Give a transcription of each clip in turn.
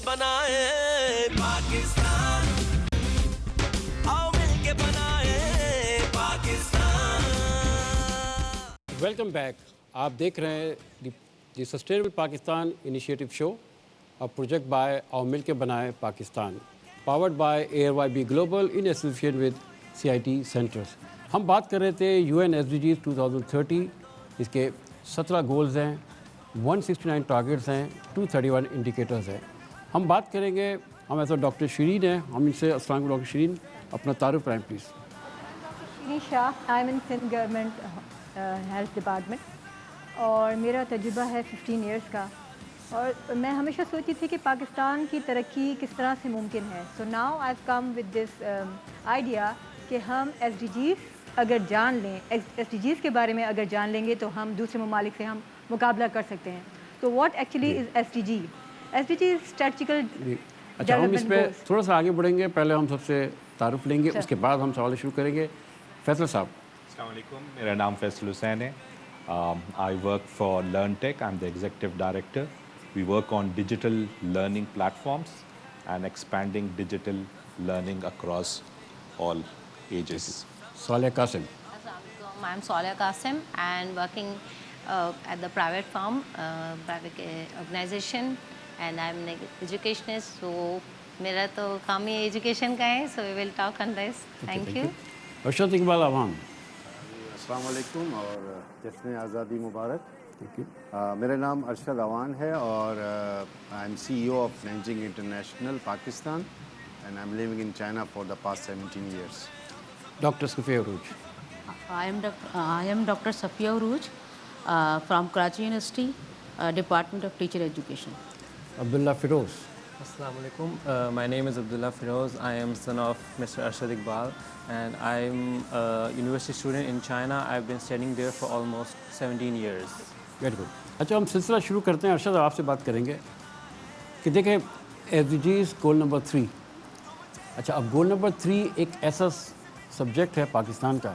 بنائے پاکستان, آؤ مل کے بنائے پاکستان. Welcome back. آپ دیکھ رہے ہیں the sustainable Pakistan initiative show, a project by آؤ مل کے بنائے Pakistan, powered by ARYB Global in association with CIT Centers. ہم بات کر رہے تھے UN SDGs 2030, اس کے 17 گولز ہیں, 169 ٹارگیٹس ہیں, 231 انڈیکیٹرز ہیں. ہم بات کریں گے, ہم ایسا ڈاکٹر شیرین ہیں, ہم ان سے السلام علیکم. ڈاکٹر شیرین, اپنا تعارف کرائیں please. Sheeran Shah, I am in Sindh government health department, اور میرا تجربہ ہے 15 ایئرس کا, اور میں ہمیشہ سوچی تھی کہ پاکستان کی ترقی کس طرح سے ممکن ہے. So now I have come with this idea کہ ہم ایس ڈی جیز اگر جان لیں, ایس ڈی جیز کے بارے میں اگر جان لیں گے تو ہم دوسرے ممالک سے ہم مقابلہ کر سکتے ہیں. تو what actually is S D G? S D G strategical. اچھا, ہم اس پہ تھوڑا سا آگے بڑھیں گے, پہلے ہم سب سے تعارف لیں گے, اس کے بعد ہم سوال شروع کریں گے. فیصل صاحب. السلام علیکم, میرا نام فیصل حسین ہے. I work for LearnTech. I'm the executive director. We work on digital learning platforms and expanding digital learning across all ages. Saleh Qasim. Assalamualaikum. I'm Saleh Qasim and working at the private firm, private organization, and I'm an educationist. So میرا تو کام ہی education کا ہے. So we will talk on this. Thank you. Arshad Iqbal عوام. السلام علیکم اور جشن آزادی مبارک. میرا نام ارشد عوان ہے اور I am CEO of Nanjing international Pakistan, and I am living in China for the past 17 years. Doctor Safia Arooj. I am Dr. Safiya Uruj from Karachi University, Department of Teacher Education. Abdullah Feroz. Assalamu alaikum. My name is Abdullah Firoz. I am son of Mr. Arshad Iqbal and I am a university student in China. I've been studying there for almost 17 years. Very good. اچھا, ہم سلسلہ شروع کرتے ہیں. ارشد, آپ سے بات کریں گے کہ دیکھیں S D Gs goal number 3. اچھا, اب گول نمبر 3 ایک ایسا سبجیکٹ ہے پاکستان کا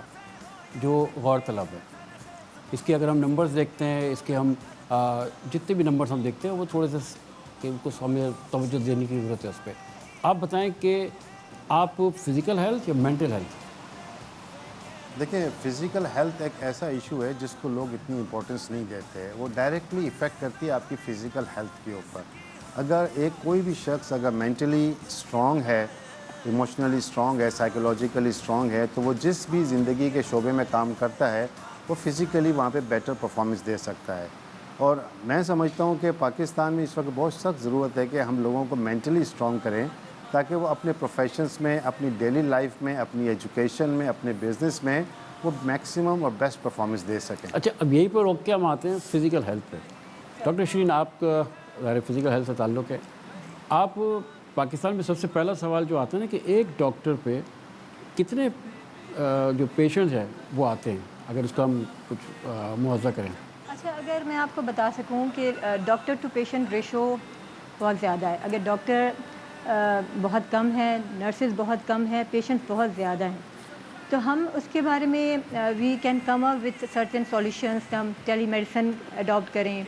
جو غور طلب ہے. اس کے اگر ہم نمبرز دیکھتے ہیں, اس کے ہم جتنے بھی نمبرز ہم دیکھتے ہیں وہ تھوڑے سے کہ ان کو ہمیں توجہ دینے کی ضرورت ہے اس پہ. آپ بتائیں کہ آپ فزیکل ہیلتھ یا مینٹل ہیلتھ؟ دیکھیں, فزیکل ہیلتھ ایک ایسا ایشو ہے جس کو لوگ اتنی امپورٹنس نہیں دیتے. وہ ڈائریکٹلی افیکٹ کرتی ہے آپ کی فزیکل ہیلتھ کے اوپر. اگر کوئی بھی شخص اگر مینٹلی اسٹرانگ ہے, ایموشنلی اسٹرانگ ہے, سائیکولوجیکلی اسٹرانگ ہے, تو وہ جس بھی زندگی کے شعبے میں کام کرتا ہے وہ فزیکلی وہاں پہ بیٹر پرفارمنس دے سکتا ہے. اور میں سمجھتا ہوں کہ پاکستان میں اس وقت بہت سخت ضرورت ہے کہ ہم لوگوں کو مینٹلی اسٹرانگ کریں تاکہ وہ اپنے پروفیشنس میں, اپنی ڈیلی لائف میں, اپنی ایجوکیشن میں, اپنے بزنس میں وہ میکسیمم اور بیسٹ پرفارمنس دے سکیں. اچھا, اب یہی پر روک کے ہم آتے ہیں فزیکل ہیلتھ پہ. ڈاکٹر شیرین, آپ کا ظاہر فزیکل ہیلتھ سے تعلق ہے. آپ پاکستان میں سب سے پہلا سوال جو آتا ہے نا کہ ایک ڈاکٹر پہ کتنے جو پیشنٹس ہیں وہ آتے ہیں, اگر اس کا ہم کچھ موازنہ کریں. اچھا, اگر میں آپ کو بتا سکوں کہ ڈاکٹر ٹو پیشنٹ ریشو بہت زیادہ ہے. اگر ڈاکٹر بہت کم ہے, نرسز بہت کم ہے, پیشنٹ بہت زیادہ ہیں, تو ہم اس کے بارے میں we can come up with certain solutions. ہم ٹیلی میڈیسن اڈاپٹ کریں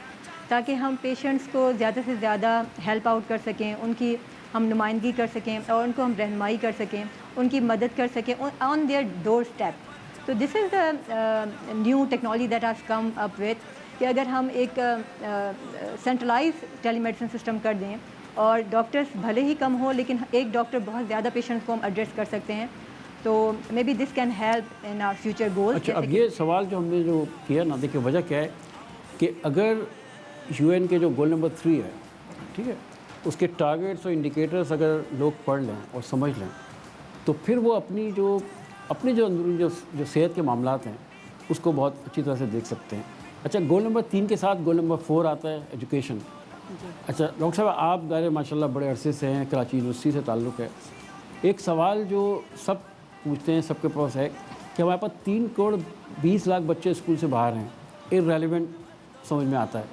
تاکہ ہم پیشنٹس کو زیادہ سے زیادہ ہیلپ آؤٹ کر سکیں, ان کی ہم نمائندگی کر سکیں اور ان کو ہم رہنمائی کر سکیں, ان کی مدد کر سکیں آن دیئر ڈور اسٹیپ. تو this is the new technology that has come up with, کہ اگر ہم ایک سینٹرلائز ٹیلی میڈیسن سسٹم کر دیں اور ڈاکٹرس بھلے ہی کم ہو لیکن ایک ڈاکٹر بہت زیادہ پیشنٹس کو ہم ایڈریس کر سکتے ہیں, تو maybe this can help in our future goals. اچھا, اب یہ سوال جو ہم نے جو کیا نا, دیکھیں وجہ کیا ہے کہ اگر یو این کے جو گول نمبر 3 ہے, ٹھیک ہے, اس کے ٹارگیٹس اور انڈیکیٹرس اگر لوگ پڑھ لیں اور سمجھ لیں تو پھر وہ اپنی جو اندرونی جو صحت کے معاملات ہیں اس کو بہت اچھی طرح سے دیکھ سکتے ہیں. اچھا, گول نمبر 3 کے ساتھ گول نمبر 4 آتا ہے ایجوکیشن. اچھا ڈاکٹر صاحب, آپ ظاہر ماشاء اللہ بڑے عرصے سے ہیں, کراچی یونیورسٹی سے تعلق ہے. ایک سوال جو سب پوچھتے ہیں, سب کے پاس ہے کہ ہمارے پاس 3 کروڑ 20 لاکھ بچے اسکول سے باہر ہیں, ارریلیونٹ سمجھ میں آتا ہے,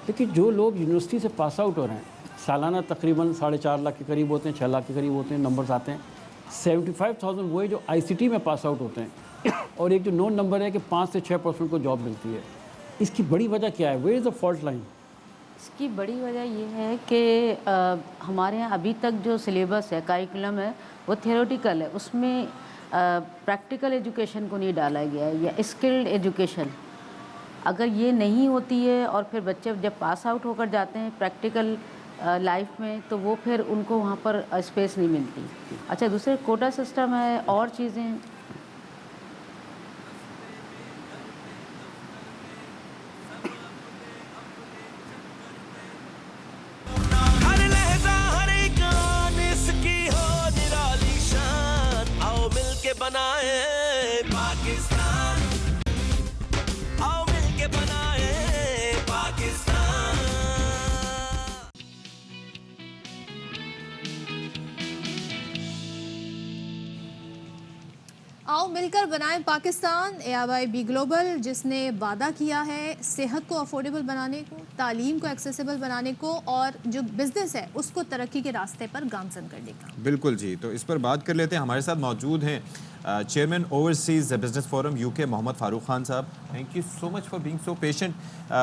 لیکن جو لوگ یونیورسٹی سے پاس آؤٹ ہو رہے ہیں سالانہ تقریباً 4.5 لاکھ کے قریب ہوتے ہیں, 6 لاکھ کے قریب ہوتے ہیں, نمبرز آتے ہیں. 75,000 وہ جو آئی سی ٹی میں پاس آؤٹ ہوتے ہیں, اور ایک جو نون نمبر ہے کہ 5 سے 6% کو جاب ملتی ہے. اس کی بڑی وجہ کیا ہے؟ Where is the fault line? इसकी बड़ी वजह ये है कि हमारे यहाँ अभी तक जो सिलेबस है, करिकुलम है, वो थियोरेटिकल है, उसमें प्रैक्टिकल एजुकेशन को नहीं डाला गया है, या स्किल्ड एजुकेशन। अगर ये नहीं होती है और फिर बच्चे जब पास आउट होकर जाते हैं प्रैक्टिकल लाइफ में, तो वो फिर उनको वहाँ पर स्पेस नहीं मिलती। अच्छा, दूसरे कोटा सिस्टम है और चीज़ें। हर लहजा हर एक आन इसकी हो निराली शान, आओ मिलके बनाए पाकिस्तान, आओ मिलके बनाए पाकिस्तान। आओ मिलकर बनाएं पाकिस्तान। ARYB ग्लोबल जिसने वादा किया है सेहत को अफोर्डेबल बनाने को, तालीम को एक्सेसिबल बनाने को, और जो बिज़नेस है उसको तरक्की के रास्ते पर गामजन करने का। बिल्कुल जी, तो इस पर बात कर लेते हैं। हमारे साथ मौजूद हैं chairman overseas business forum UK Mohammad Farooq Khan साहब। Thank you so much for being so patient.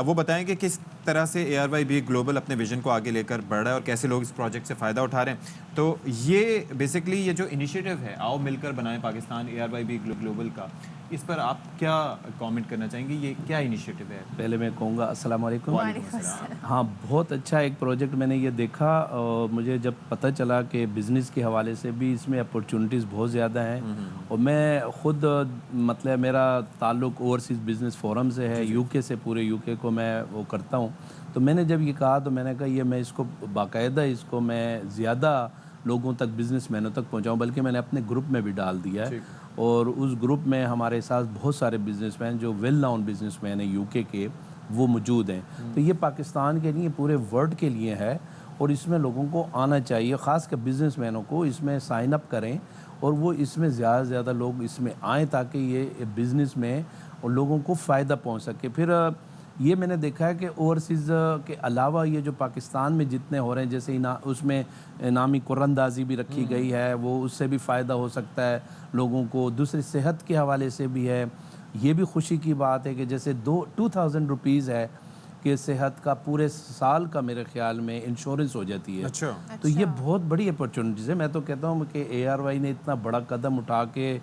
वो बताएं कि किस तरह से ARYB ग्लोबल अपने विजन को आगे लेकर बढ़ रहा है और कैसे लोग इस प्रोजेक्ट से फ़ायदा उठा रहे हैं। तो ये बेसिकली ये जो इनिशिएटिव है आओ मिलकर बनाएं पाकिस्तान ARYB ग्लोबल का, इस पर आप क्या कमेंट करना चाहेंगे? ये क्या इनिशिएटिव है? पहले मैं कहूँगा अस्सलाम वालेकुम। हाँ, बहुत अच्छा एक प्रोजेक्ट मैंने ये देखा और मुझे जब पता चला कि बिज़नेस के हवाले से भी इसमें अपॉर्चुनिटीज़ बहुत ज़्यादा हैं, और मैं ख़ुद मतलब मेरा ताल्लुक़ ओवरसीज़ बिज़नेस फोरम से है, UK से, पूरे UK को मैं वो करता हूँ। तो मैंने जब ये कहा तो मैंने कहा ये मैं इसको बाकायदा इसको मैं ज़्यादा लोगों तक, बिज़नेसमैनों तक पहुँचाऊँ, बल्कि मैंने अपने ग्रुप में भी डाल दिया है। और उस ग्रुप में हमारे साथ बहुत सारे बिजनेसमैन जो वेल नाउन बिजनेसमैन हैं UK के, वो मौजूद हैं। तो ये पाकिस्तान के लिए, पूरे वर्ल्ड के लिए है, और इसमें लोगों को आना चाहिए, ख़ास कर बिजनेसमैनों को इसमें साइन अप करें और वो इसमें ज़्यादा से ज़्यादा लोग इसमें आएँ ताकि ये बिज़नेस में और लोगों को फ़ायदा पहुँच सके। फिर ये मैंने देखा है कि ओवरसीज़ के अलावा ये जो पाकिस्तान में जितने हो रहे हैं, जैसे उसमें इनामी कुर्रंदाजी भी रखी गई है, वो उससे भी फ़ायदा हो सकता है लोगों को। दूसरी सेहत के हवाले से भी है। ये भी खुशी की बात है कि जैसे 2000 रुपीज़ है कि सेहत का पूरे साल का मेरे ख्याल में इंश्योरेंस हो जाती है। अच्छा। तो ये बहुत बड़ी अपॉर्चुनिटीज़ है। मैं तो कहता हूँ कि ARY ने इतना बड़ा कदम उठा के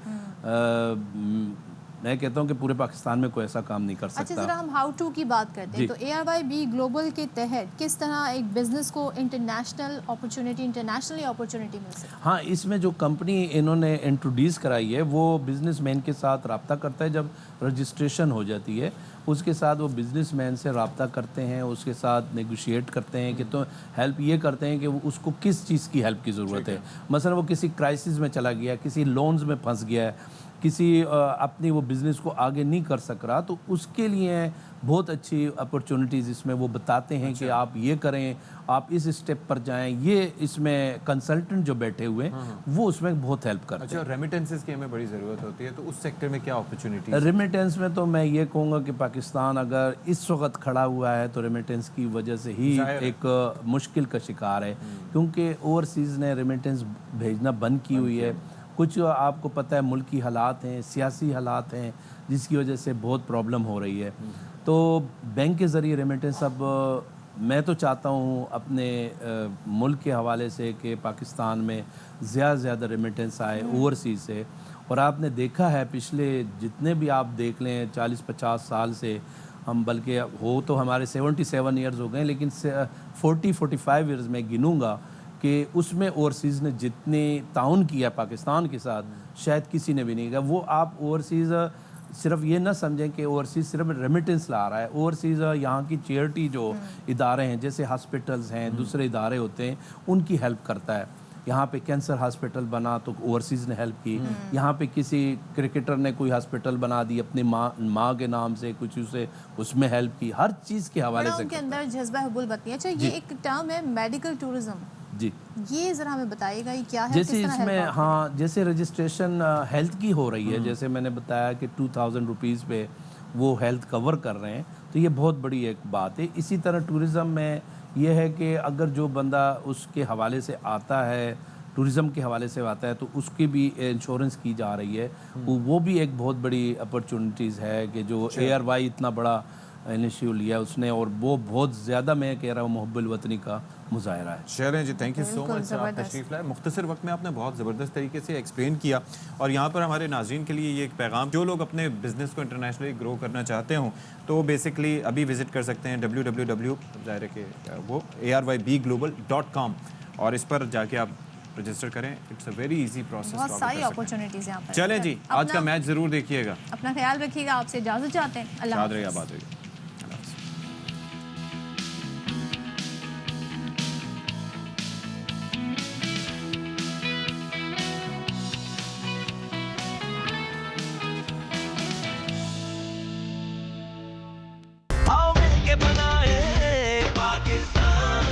मैं कहता हूँ कि पूरे पाकिस्तान में कोई ऐसा काम नहीं कर सकता। अच्छा, ज़रा हम हाउ टू की बात करते हैं। तो ARYB ग्लोबल के तहत किस तरह एक बिज़नेस को इंटरनेशनली अपॉर्चुनिटी मिल सकती है? हाँ, इसमें जो कंपनी इन्होंने इंट्रोड्यूस कराई है वो बिजनेसमैन के साथ रब्ता करता है। जब रजिस्ट्रेशन हो जाती है उसके साथ वो बिजनेसमैन से रब्ता करते हैं, उसके साथ नेगोशिएट करते हैं कि तो हेल्प ये करते हैं कि वो उसको किस चीज़ की हेल्प की ज़रूरत है। मसलन वो किसी क्राइसिस में चला गया, किसी लोन्स में फंस गया है, किसी अपनी वो बिज़नेस को आगे नहीं कर सक रहा, तो उसके लिए बहुत अच्छी अपॉर्चुनिटीज़ इसमें वो बताते हैं कि आप ये करें, आप इस स्टेप पर जाएं। ये इसमें कंसल्टेंट जो बैठे हुए हैं वो उसमें बहुत हेल्प करते हैं। अच्छा, रेमिटेंसेस की हमें बड़ी ज़रूरत होती है, तो उस सेक्टर में क्या अपॉर्चुनिटी? रेमिटेंस में तो मैं ये कहूँगा कि पाकिस्तान अगर इस वक्त खड़ा हुआ है तो रेमिटेंस की वजह से ही एक मुश्किल का शिकार है, क्योंकि ओवरसीज़ ने रेमिटेंस भेजना बंद की हुई है। कुछ आपको पता है मुल्की हालात हैं, सियासी हालात हैं, जिसकी वजह से बहुत प्रॉब्लम हो रही है। तो बैंक के ज़रिए रेमिटेंस अब मैं तो चाहता हूँ अपने मुल्क के हवाले से कि पाकिस्तान में ज़्यादा से ज़्यादा रेमिटेंस आए ओवरसीज़ से। और आपने देखा है पिछले जितने भी आप देख लें 40-50 साल से हम, बल्कि हो तो हमारे 77 ईयर्स हो गए, लेकिन 40-45 ईयर्स में गिनूँगा कि उसमें ओवरसीज़ ने जितने ताउन किया पाकिस्तान के साथ शायद किसी ने भी नहीं किया। वो आप ओवरसीज़ सिर्फ ये ना समझें कि ओवरसीज़ सिर्फ रेमिटेंस ला रहा है। ओवरसीज़ यहाँ की चैरिटी जो इदारे हैं, जैसे हॉस्पिटल्स हैं, दूसरे इदारे होते हैं, उनकी हेल्प करता है। यहाँ पे कैंसर हॉस्पिटल बना तो ओवरसीज़ ने हेल्प की। यहाँ पे किसी क्रिकेटर ने कोई हॉस्पिटल बना दी अपनी माँ के नाम से, कुछ उसे उसमें हेल्प की। हर चीज़ के हवाले से उनके अंदर जज्बा हुब्बुल बत्ती। अच्छा, ये एक टर्म है मेडिकल टूरिज्म जी, ये ज़रा हमें बताइएगा ये क्या है? जैसे इसमें हाँ, जैसे रजिस्ट्रेशन हेल्थ की हो रही है, जैसे मैंने बताया कि 2000 रुपीज़ पे वो हेल्थ कवर कर रहे हैं, तो ये बहुत बड़ी एक बात है। इसी तरह टूरिज़म में ये है कि अगर जो बंदा उसके हवाले से आता है, टूरिज़म के हवाले से आता है, तो उसकी भी इंश्योरेंस की जा रही है। वो भी एक बहुत बड़ी अपॉर्चुनिटीज़ है कि जो ARY इतना बड़ा इनिशियो लिया उसने, और वो बहुत ज़्यादा मैं कह रहा हूँ मुहब्बुल वतनी का मुजाहरा है। चलें जी, थैंक यू सो मच, आप तशरीफ़ लाए। मुख्तसर वक्त में आपने बहुत ज़बरदस्त तरीके से एक्सप्लेन किया, और यहाँ पर हमारे नाज़रीन के लिए ये एक पैगाम, जो लोग अपने बिज़नेस को इंटरनेशनली ग्रो करना चाहते हों तो वो बेसिकली अभी विज़िट कर सकते हैं www ज़ाहिर है कि वो ARYBglobal.com, और इस पर जाके आप रजिस्टर करें। It's a very easy process. बहुत सारी अपॉर्चुनिटीज़ यहाँ पर। चलें जी, आज का मैच ज़रूर देखिएगा। अपना ख्याल रखिएगा, आपसे इजाज़त चाहते हैं। अल्लाह याद रहेगा, हाफ़िज़। बात होगी। आओ मिलके बनाए पाकिस्तान।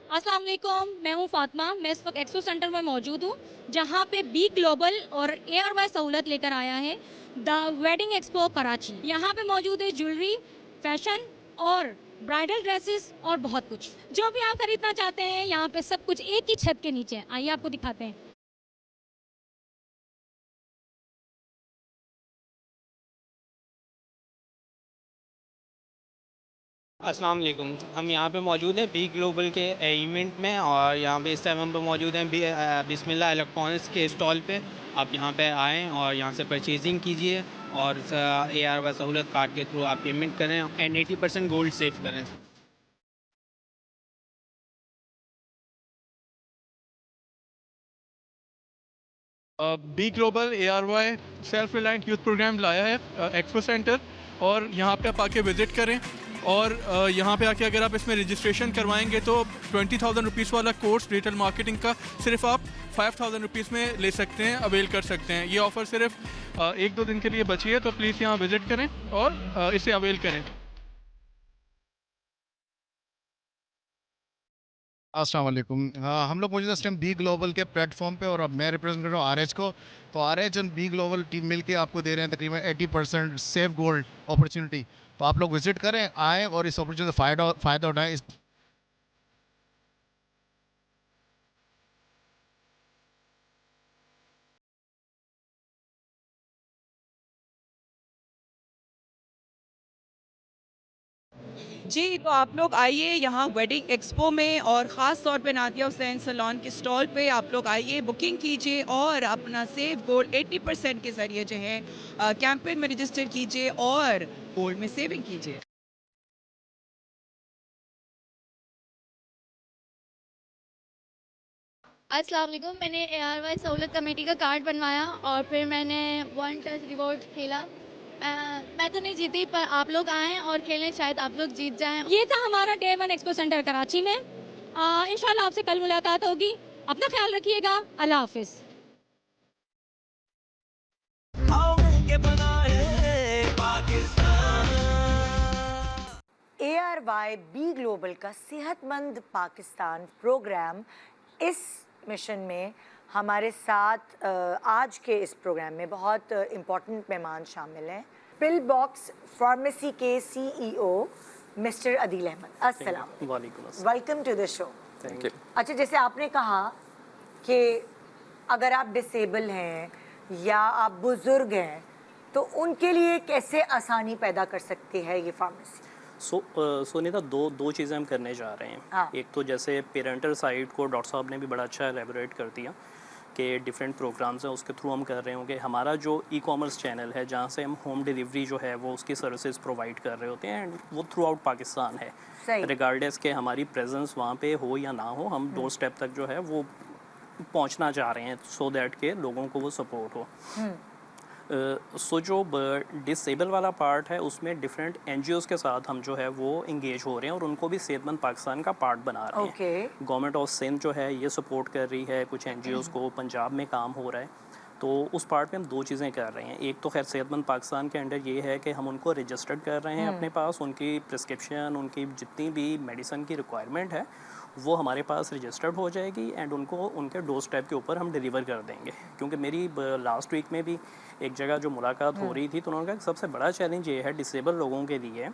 अस्सलाम वालेकुम, मैं हूँ फातिमा। मैं इस वक्त एक्सपो सेंटर में मौजूद हूँ, जहाँ पे बी ग्लोबल और ARY सहूलत लेकर आया है द वेडिंग एक्सपो कराची। यहाँ पे मौजूद है ज्वेलरी, फैशन और ब्राइडल ड्रेसेस और बहुत कुछ। जो भी आप खरीदना चाहते हैं, यहाँ पे सब कुछ एक ही छत के नीचे है। आइए आपको दिखाते हैं। अस्सलाम वालेकुम, हम यहाँ पे मौजूद हैं बी ग्लोबल के इवेंट में, और यहाँ पे इस टाइम हम पे मौजूद हैं बिस्मिल्लाह इलेक्ट्रॉनिक्स के स्टॉल पे। आप यहाँ पे आएँ और यहाँ से परचेजिंग कीजिए, और ARY सहूलत कार्ड के थ्रू आप पेमेंट करें एंड 80% गोल्ड सेव करें। Be global ARY self reliant youth program लाया है एक्सपो सेंटर, और यहाँ पे आप आके विज़िट करें। और यहाँ पे आके अगर आप इसमें रजिस्ट्रेशन करवाएंगे तो 20,000 रुपीज़ वाला कोर्स डिजिटल मार्केटिंग का सिर्फ आप 5,000 रुपीज़ में ले सकते हैं, अवेल कर सकते हैं। ये ऑफ़र सिर्फ 1-2 दिन के लिए बची है, तो प्लीज़ यहाँ विज़िट करें और इसे अवेल करें। अस्सलाम वालेकुम। हम लोग मौजूद इस टाइम बी ग्लोबल के प्लेटफॉर्म पे, और अब मैं रिप्रेजेंट कर रहा हूँ RH को। तो RH और बी ग्लोबल टीम मिलके आपको दे रहे हैं तकरीबन 80% सेफ गोल्ड अपॉर्चुनिटी। तो आप लोग विजिट करें, आएँ और इस अपॉर्चुनिटी से फ़ायदा उठाएँ। जी, तो आप लोग आइए यहाँ वेडिंग एक्सपो में, और ख़ास तौर पे नादिया हुसैन सैलून के स्टॉल पे आप लोग आइए, बुकिंग कीजिए और अपना सेव गोल्ड 80% के ज़रिए जो है कैंपेन में रजिस्टर कीजिए और गोल्ड में सेविंग कीजिए। अस्सलाम वालेकुम, मैंने ARY सहूलत कमेटी का कार्ड बनवाया और फिर मैंने वन टच रिवॉर्ड खेला। मैं तो नहीं जीती, पर आप लोग आएँ और खेलें, शायद आप लोग जीत जाएँ। ये था हमारा डे 1 एक्सपो सेंटर कराची में। इंशाल्लाह आपसे कल मुलाकात होगी। अपना ख्याल रखिएगा। अल्लाह हाफिज़। आओ मिलके बनाए पाकिस्तान। ARY बी ग्लोबल का सेहतमंद पाकिस्तान प्रोग्राम, इस मिशन में हमारे साथ आज के इस प्रोग्राम में बहुत इम्पोर्टेंट मेहमान शामिल हैं। पिल बॉक्स फार्मेसी के CEO मिस्टर अदील अहमद। अस्सलाम वालेकुम, welcome to the show. Thank you. अच्छा, जैसे आपने कहा कि अगर आप डिसेबल हैं या आप बुज़ुर्ग हैं तो उनके लिए कैसे आसानी पैदा कर सकती है ये फार्मेसी? सोनीता, दो चीज़ें हम करने जा रहे हैं। हाँ। एक तो जैसे पेरेंटल साइड को डॉक्टर साहब ने भी बड़ा अच्छा एलेबोरेट कर दिया कि डिफरेंट प्रोग्राम्स हैं, उसके थ्रू हम कर रहे होंगे। हमारा जो ई-कॉमर्स चैनल है, जहाँ से हम होम डिलीवरी जो है वो उसकी सर्विसेज प्रोवाइड कर रहे होते हैं, एंड वो थ्रू आउट पाकिस्तान है, रिगार्डेस के हमारी प्रेजेंस वहाँ पे हो या ना हो, हम डोर स्टेप तक जो है वो पहुँचना चाह रहे हैं, सो दैट के लोगों को वो सपोर्ट हो। सो जो डिसेबल वाला पार्ट है, उसमें डिफरेंट NGOs के साथ हम जो है वो इंगेज हो रहे हैं और उनको भी सेहतमंद पाकिस्तान का पार्ट बना रहे हैं। गवर्नमेंट ऑफ सिंध जो है ये सपोर्ट कर रही है, कुछ NGOs को पंजाब में काम हो रहा है, तो उस पार्ट में हम दो चीज़ें कर रहे हैं। एक तो खैर सेहतमंद पाकिस्तान के अंडर ये है कि हम उनको रजिस्टर्ड कर रहे हैं अपने पास, उनकी प्रिस्क्रिप्शन, उनकी जितनी भी मेडिसिन की रिक्वायरमेंट है वो हमारे पास रजिस्टर्ड हो जाएगी, एंड उनको उनके डोर स्टेप के ऊपर हम डिलीवर कर देंगे। क्योंकि मेरी लास्ट वीक में भी एक जगह जो मुलाकात हो रही थी, तो उन्होंने कहा सबसे बड़ा चैलेंज ये है डिसेबल लोगों के लिए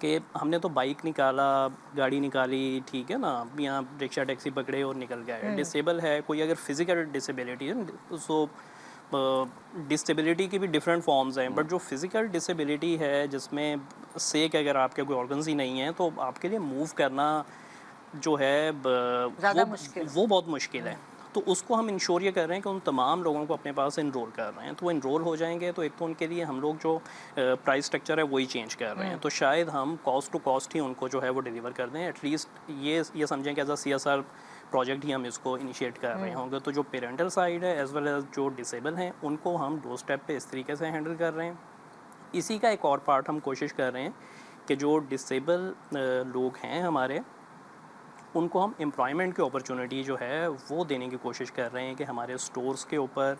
کہ ہم نے تو بائک نکالا, گاڑی نکالی, ٹھیک ہے نا, یہاں رکشہ ٹیکسی پکڑے اور نکل گئے. ڈسیبل ہے کوئی, اگر فزیکل ڈسیبلٹی ہے سو ڈسیبلٹی کی بھی ڈفرینٹ فارمز ہیں, بٹ جو فزیکل ڈسیبلٹی ہے جس میں سے کہ اگر آپ کے کوئی آرگنز ہی نہیں ہیں تو آپ کے لیے موو کرنا جو ہے وہ بہت مشکل ہے. تو اس کو ہم انشور یہ کر رہے ہیں کہ ان تمام لوگوں کو اپنے پاس انرول کر رہے ہیں. تو وہ انرول ہو جائیں گے تو ایک تو ان کے لیے ہم لوگ جو پرائس اسٹرکچر ہے وہی چینج کر رہے ہیں, تو شاید ہم کاسٹ ٹو کاسٹ ہی ان کو جو ہے وہ ڈیلیور کر دیں. ایٹ لیسٹ یہ سمجھیں کہ ایز اے CSR پروجیکٹ ہی ہم اس کو انیشیٹ کر رہے ہوں گے. تو جو پیرنٹل سائڈ ہے ایز ویل ایز جو ڈسیبل ہیں ان کو ہم ڈور اسٹیپ پہ اس طریقے سے ہینڈل کر رہے ہیں. اسی کا ایک اور پارٹ ہم کوشش کر رہے ہیں کہ جو ڈسیبل لوگ ہیں ہمارے, ان کو ہم امپلائمنٹ کی اپرچونٹی جو ہے وہ دینے کی کوشش کر رہے ہیں کہ ہمارے اسٹورز کے اوپر,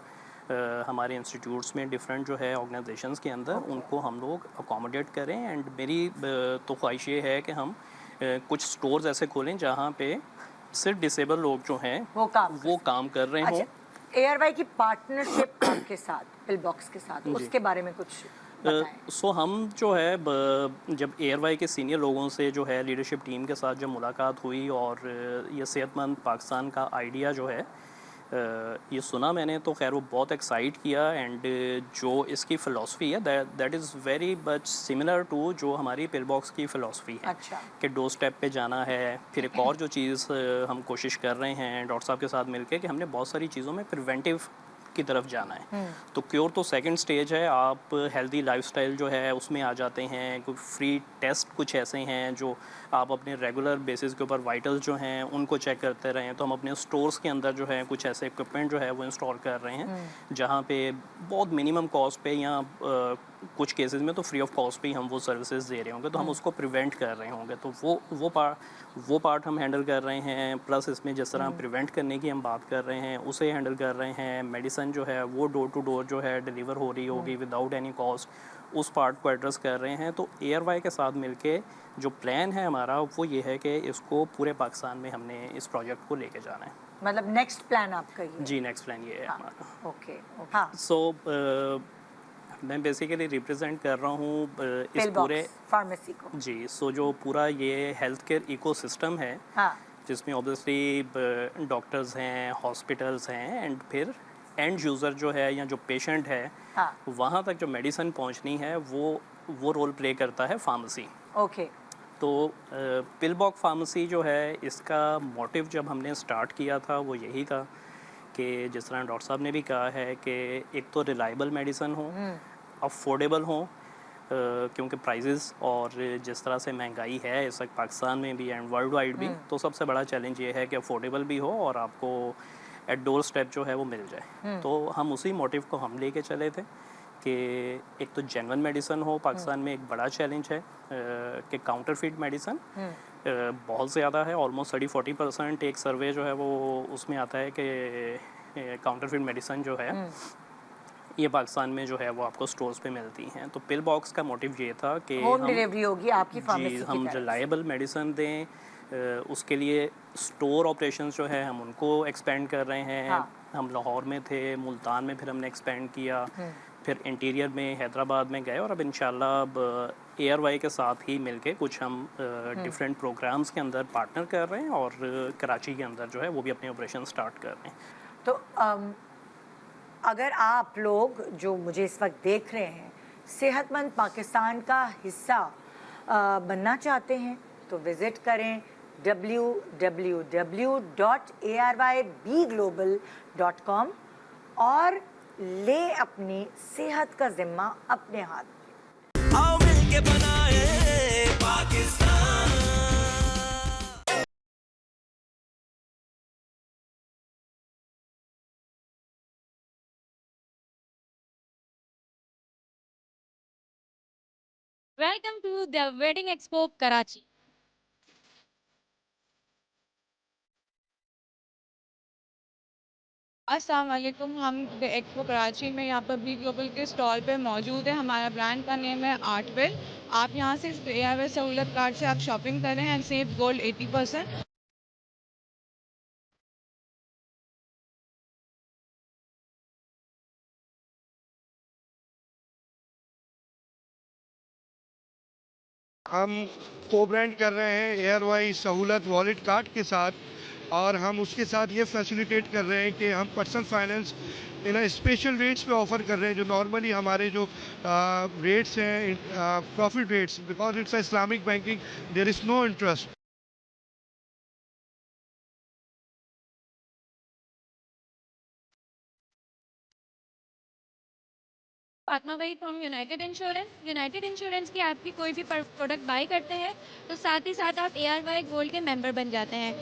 ہمارے انسٹیٹیوٹس میں ڈفرینٹ جو ہے آرگنائزیشنس کے اندر ان کو ہم لوگ اکوموڈیٹ کریں. اینڈ میری تو خواہش یہ ہے کہ ہم کچھ اسٹورز ایسے کھولیں جہاں پہ صرف ڈسیبل لوگ جو ہیں وہ کام کر رہے ہوں. ARY کی پارٹنرشپ آپ کے ساتھ پل باکس کے ساتھ, اس کے بارے میں کچھ سو ہم جو ہے جب ARY کے سینئر لوگوں سے جو ہے لیڈرشپ ٹیم کے ساتھ جب ملاقات ہوئی اور یہ صحت مند پاکستان کا آئیڈیا جو ہے یہ سنا میں نے, تو خیر وہ بہت ایکسائٹ کیا. اینڈ جو اس کی فلاسفی ہے that is very much similar to جو ہماری پل باکس کی فلاسفی ہے کہ ڈور اسٹیپ پہ جانا ہے. پھر ایک اور جو چیز ہم کوشش کر رہے ہیں ڈاکٹر صاحب کے ساتھ مل کے کہ ہم نے بہت ساری چیزوں میں پریونٹیو کی طرف جانا ہے. تو کیور تو سیکنڈ سٹیج ہے, آپ ہیلدی لائف سٹائل جو ہے اس میں آ جاتے ہیں. کوئی فری ٹیسٹ کچھ ایسے ہیں جو آپ اپنے ریگولر بیسس کے اوپر وائٹل جو ہیں ان کو چیک کرتے رہیں. تو ہم اپنے اسٹورز کے اندر جو ہے کچھ ایسے اکوپمنٹ جو ہے وہ انسٹال کر رہے ہیں جہاں پہ بہت منیمم کاسٹ پہ یا کچھ کیسز میں تو فری آف کاسٹ پہ ہی ہم وہ سروسز دے رہے ہوں گے. تو ہم اس کو پریونٹ کر رہے ہوں گے, تو وہ پارٹ ہم ہینڈل کر رہے ہیں. پلس اس میں جس طرح پریونٹ کرنے کی ہم بات کر رہے ہیں اسے ہینڈل کر رہے ہیں. میڈیسن جو ہے وہ ڈور ٹو ڈور جو ہے ڈیلیور ہو رہی ہوگی وداؤٹ اینی کاسٹ, اس پارٹ کو ایڈریس کر رہے ہیں. تو ARY کے ساتھ مل کے جو پلان ہے ہمارا وہ یہ ہے کہ اس کو پورے پاکستان میں ہم نے اس پروجیکٹ کو لے کے جانا ہے. مطلب نیکسٹ پلان آپ کا یہ؟ جی نیکسٹ پلان یہ ہے ہمارا. اوکے. سو میں بیسیکلی ریپرزینٹ کر رہا ہوں اس پورے فارمیسی کو. جی. سو جو پورا یہ ہیلتھ کیئر ایکو سسٹم ہے جس میں اوبیسلی ڈاکٹرز ہیں, ہاسپٹلز ہیں, اینڈ پھر اینڈ یوزر جو ہے یا جو پیشنٹ ہے وہاں تک جو میڈیسن پہنچنی ہے وہ رول پلے کرتا ہے فارمیسی. اوکے. تو پل باک فارمیسی جو ہے اس کا موٹیو جب ہم نے اسٹارٹ کیا تھا وہ یہی تھا کہ جس طرح ڈاکٹر صاحب نے بھی کہا ہے کہ ایک تو ریلائبل میڈیسن ہو, افورڈیبل ہوں, کیونکہ پرائزز اور جس طرح سے مہنگائی ہے اس وقت پاکستان میں بھی اینڈ ورلڈ وائڈ بھی, تو سب سے بڑا چیلنج یہ ہے کہ افورڈیبل بھی ہو اور آپ کو ایٹ ڈور اسٹیپ جو ہے وہ مل جائے. تو ہم اسی موٹیو کو ہم لے کے چلے تھے کہ ایک تو جینون میڈیسن ہو. پاکستان میں ایک بڑا چیلنج ہے کہ کاؤنٹر فیٹ میڈیسن بہت زیادہ ہے, آلموسٹ 30-40% ایک سروے جو ہے وہ اس میں آتا ہے کہ کاؤنٹر فیٹ میڈیسن جو ہے یہ پاکستان میں جو ہے وہ آپ کو سٹورز پہ ملتی ہیں. تو پل باکس کا موٹیو یہ تھا کہ ہوم ڈیلیوری ہوگی آپ کی فارمیسی کی طرف, ہم ریلائبل میڈیسن دیں. اس کے لیے سٹور آپریشنز جو ہے ہم ان کو ایکسپینڈ کر رہے ہیں. ہم لاہور میں تھے, ملتان میں پھر ہم نے ایکسپینڈ کیا, پھر انٹیریئر میں حیدرآباد میں گئے, اور اب انشاءاللہ اب ARY کے ساتھ ہی مل کے کچھ ہم ڈفرینٹ پروگرامز کے اندر پارٹنر کر رہے ہیں اور کراچی کے اندر جو ہے وہ بھی اپنے آپریشن سٹارٹ کر رہے ہیں. تو اگر آپ لوگ جو مجھے اس وقت دیکھ رہے ہیں صحت مند پاکستان کا حصہ بننا چاہتے ہیں تو وزٹ کریں www.arybglobal.com اور لے اپنی صحت کا ذمہ اپنے ہاتھ. آؤ مل کے بنائے Pakistan. Welcome to the Wedding Expo, Karachi. السلام علیکم. ہم ایکسپو کراچی میں یہاں پر بی گلوبل کے اسٹال پہ موجود ہیں. ہمارا برانڈ کا نیم ہے آرٹ ویل. آپ یہاں سے ARY سہولت کارڈ سے آپ شاپنگ کریں اینڈ سیو گولڈ 80%. ہم کو برانڈ کر رہے ہیں ایئر وائی سہولت والیٹ کارڈ کے ساتھ، اور ہم اس کے ساتھ یہ فیسیلیٹیٹ کر رہے ہیں کہ ہم پرسنل فائننس اسپیشل ریٹس پہ آفر کر رہے ہیں، جو نارملی ہمارے جو ریٹس ہیں profit rates, because it's Islamic banking there is no interest. Fatima بھائی فرام یونائٹیڈ انشورنس کی آپ کی کوئی بھی پروڈکٹ بائی کرتے ہیں تو ساتھ ہی ساتھ آپ ARY گولڈ کے ممبر بن جاتے ہیں.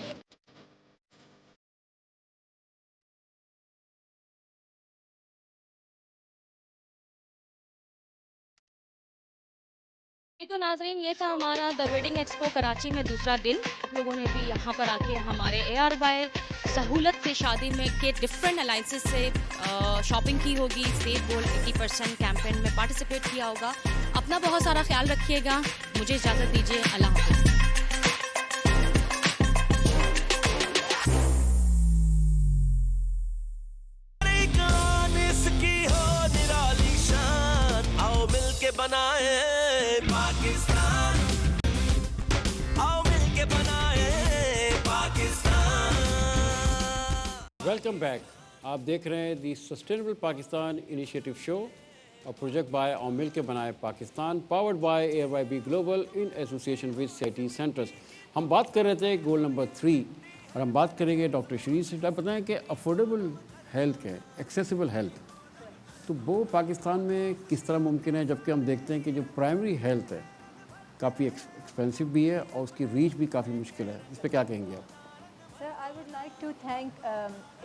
تو ناظرین، یہ تھا ہمارا دا ویڈنگ ایکسپو کراچی میں دوسرا دن. لوگوں نے بھی یہاں پر آ کے ہمارے ARY سہولت سے شادی میں کے ڈفرینٹ الائنسز سے شاپنگ کی ہوگی، سیو گولڈ 80% کیمپین میں پارٹیسپیٹ کیا ہوگا. اپنا بہت سارا خیال رکھیے گا. مجھے اجازت دیجیے. اللہ حافظ. بنائے پاکستان، آؤ مل کے بنائے پاکستان. Welcome back. آپ دیکھ رہے ہیں دی سسٹینیبل پاکستان انیشیٹو شو اور پروجیکٹ بائی آؤ مل کے بنائے Pakistan, powered by ARYB global in association with city centres. ہم بات کر رہے تھے گول نمبر 3 اور ہم بات کریں گے ڈاکٹر شریف سے. آپ بتائیں کہ افورڈیبل ہیلتھ کیا ہے، ایکسیسیبل ہیلتھ، تو وہ پاکستان میں کس طرح ممکن ہے، جبکہ ہم دیکھتے ہیں کہ جو پرائمری ہیلتھ ہے کافی ایکسپینسو بھی ہے اور اس کی ریچ بھی کافی مشکل ہے. اس پہ کیا کہیں گے آپ؟ Sir I would like to thank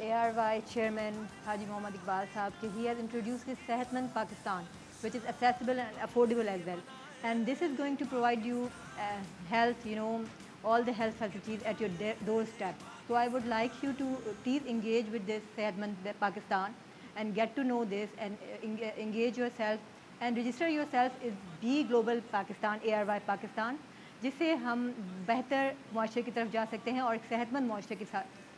ARY chairman Haji Mohammad Iqbal صاحب کہ ہی ہیز انٹروڈیوس دس صحت Mand Pakistan which is accessible and affordable as well, and this is going to provide you health, all the health facilities at your doorstep. So I would like you to please engage with this Sehat Mand Pakistan and get to know this and engage yourself and register yourself as B Global Pakistan, ARY Pakistan, جس سے ہم بہتر معاشرے کی طرف جا سکتے ہیں اور ایک صحت مند معاشرے کی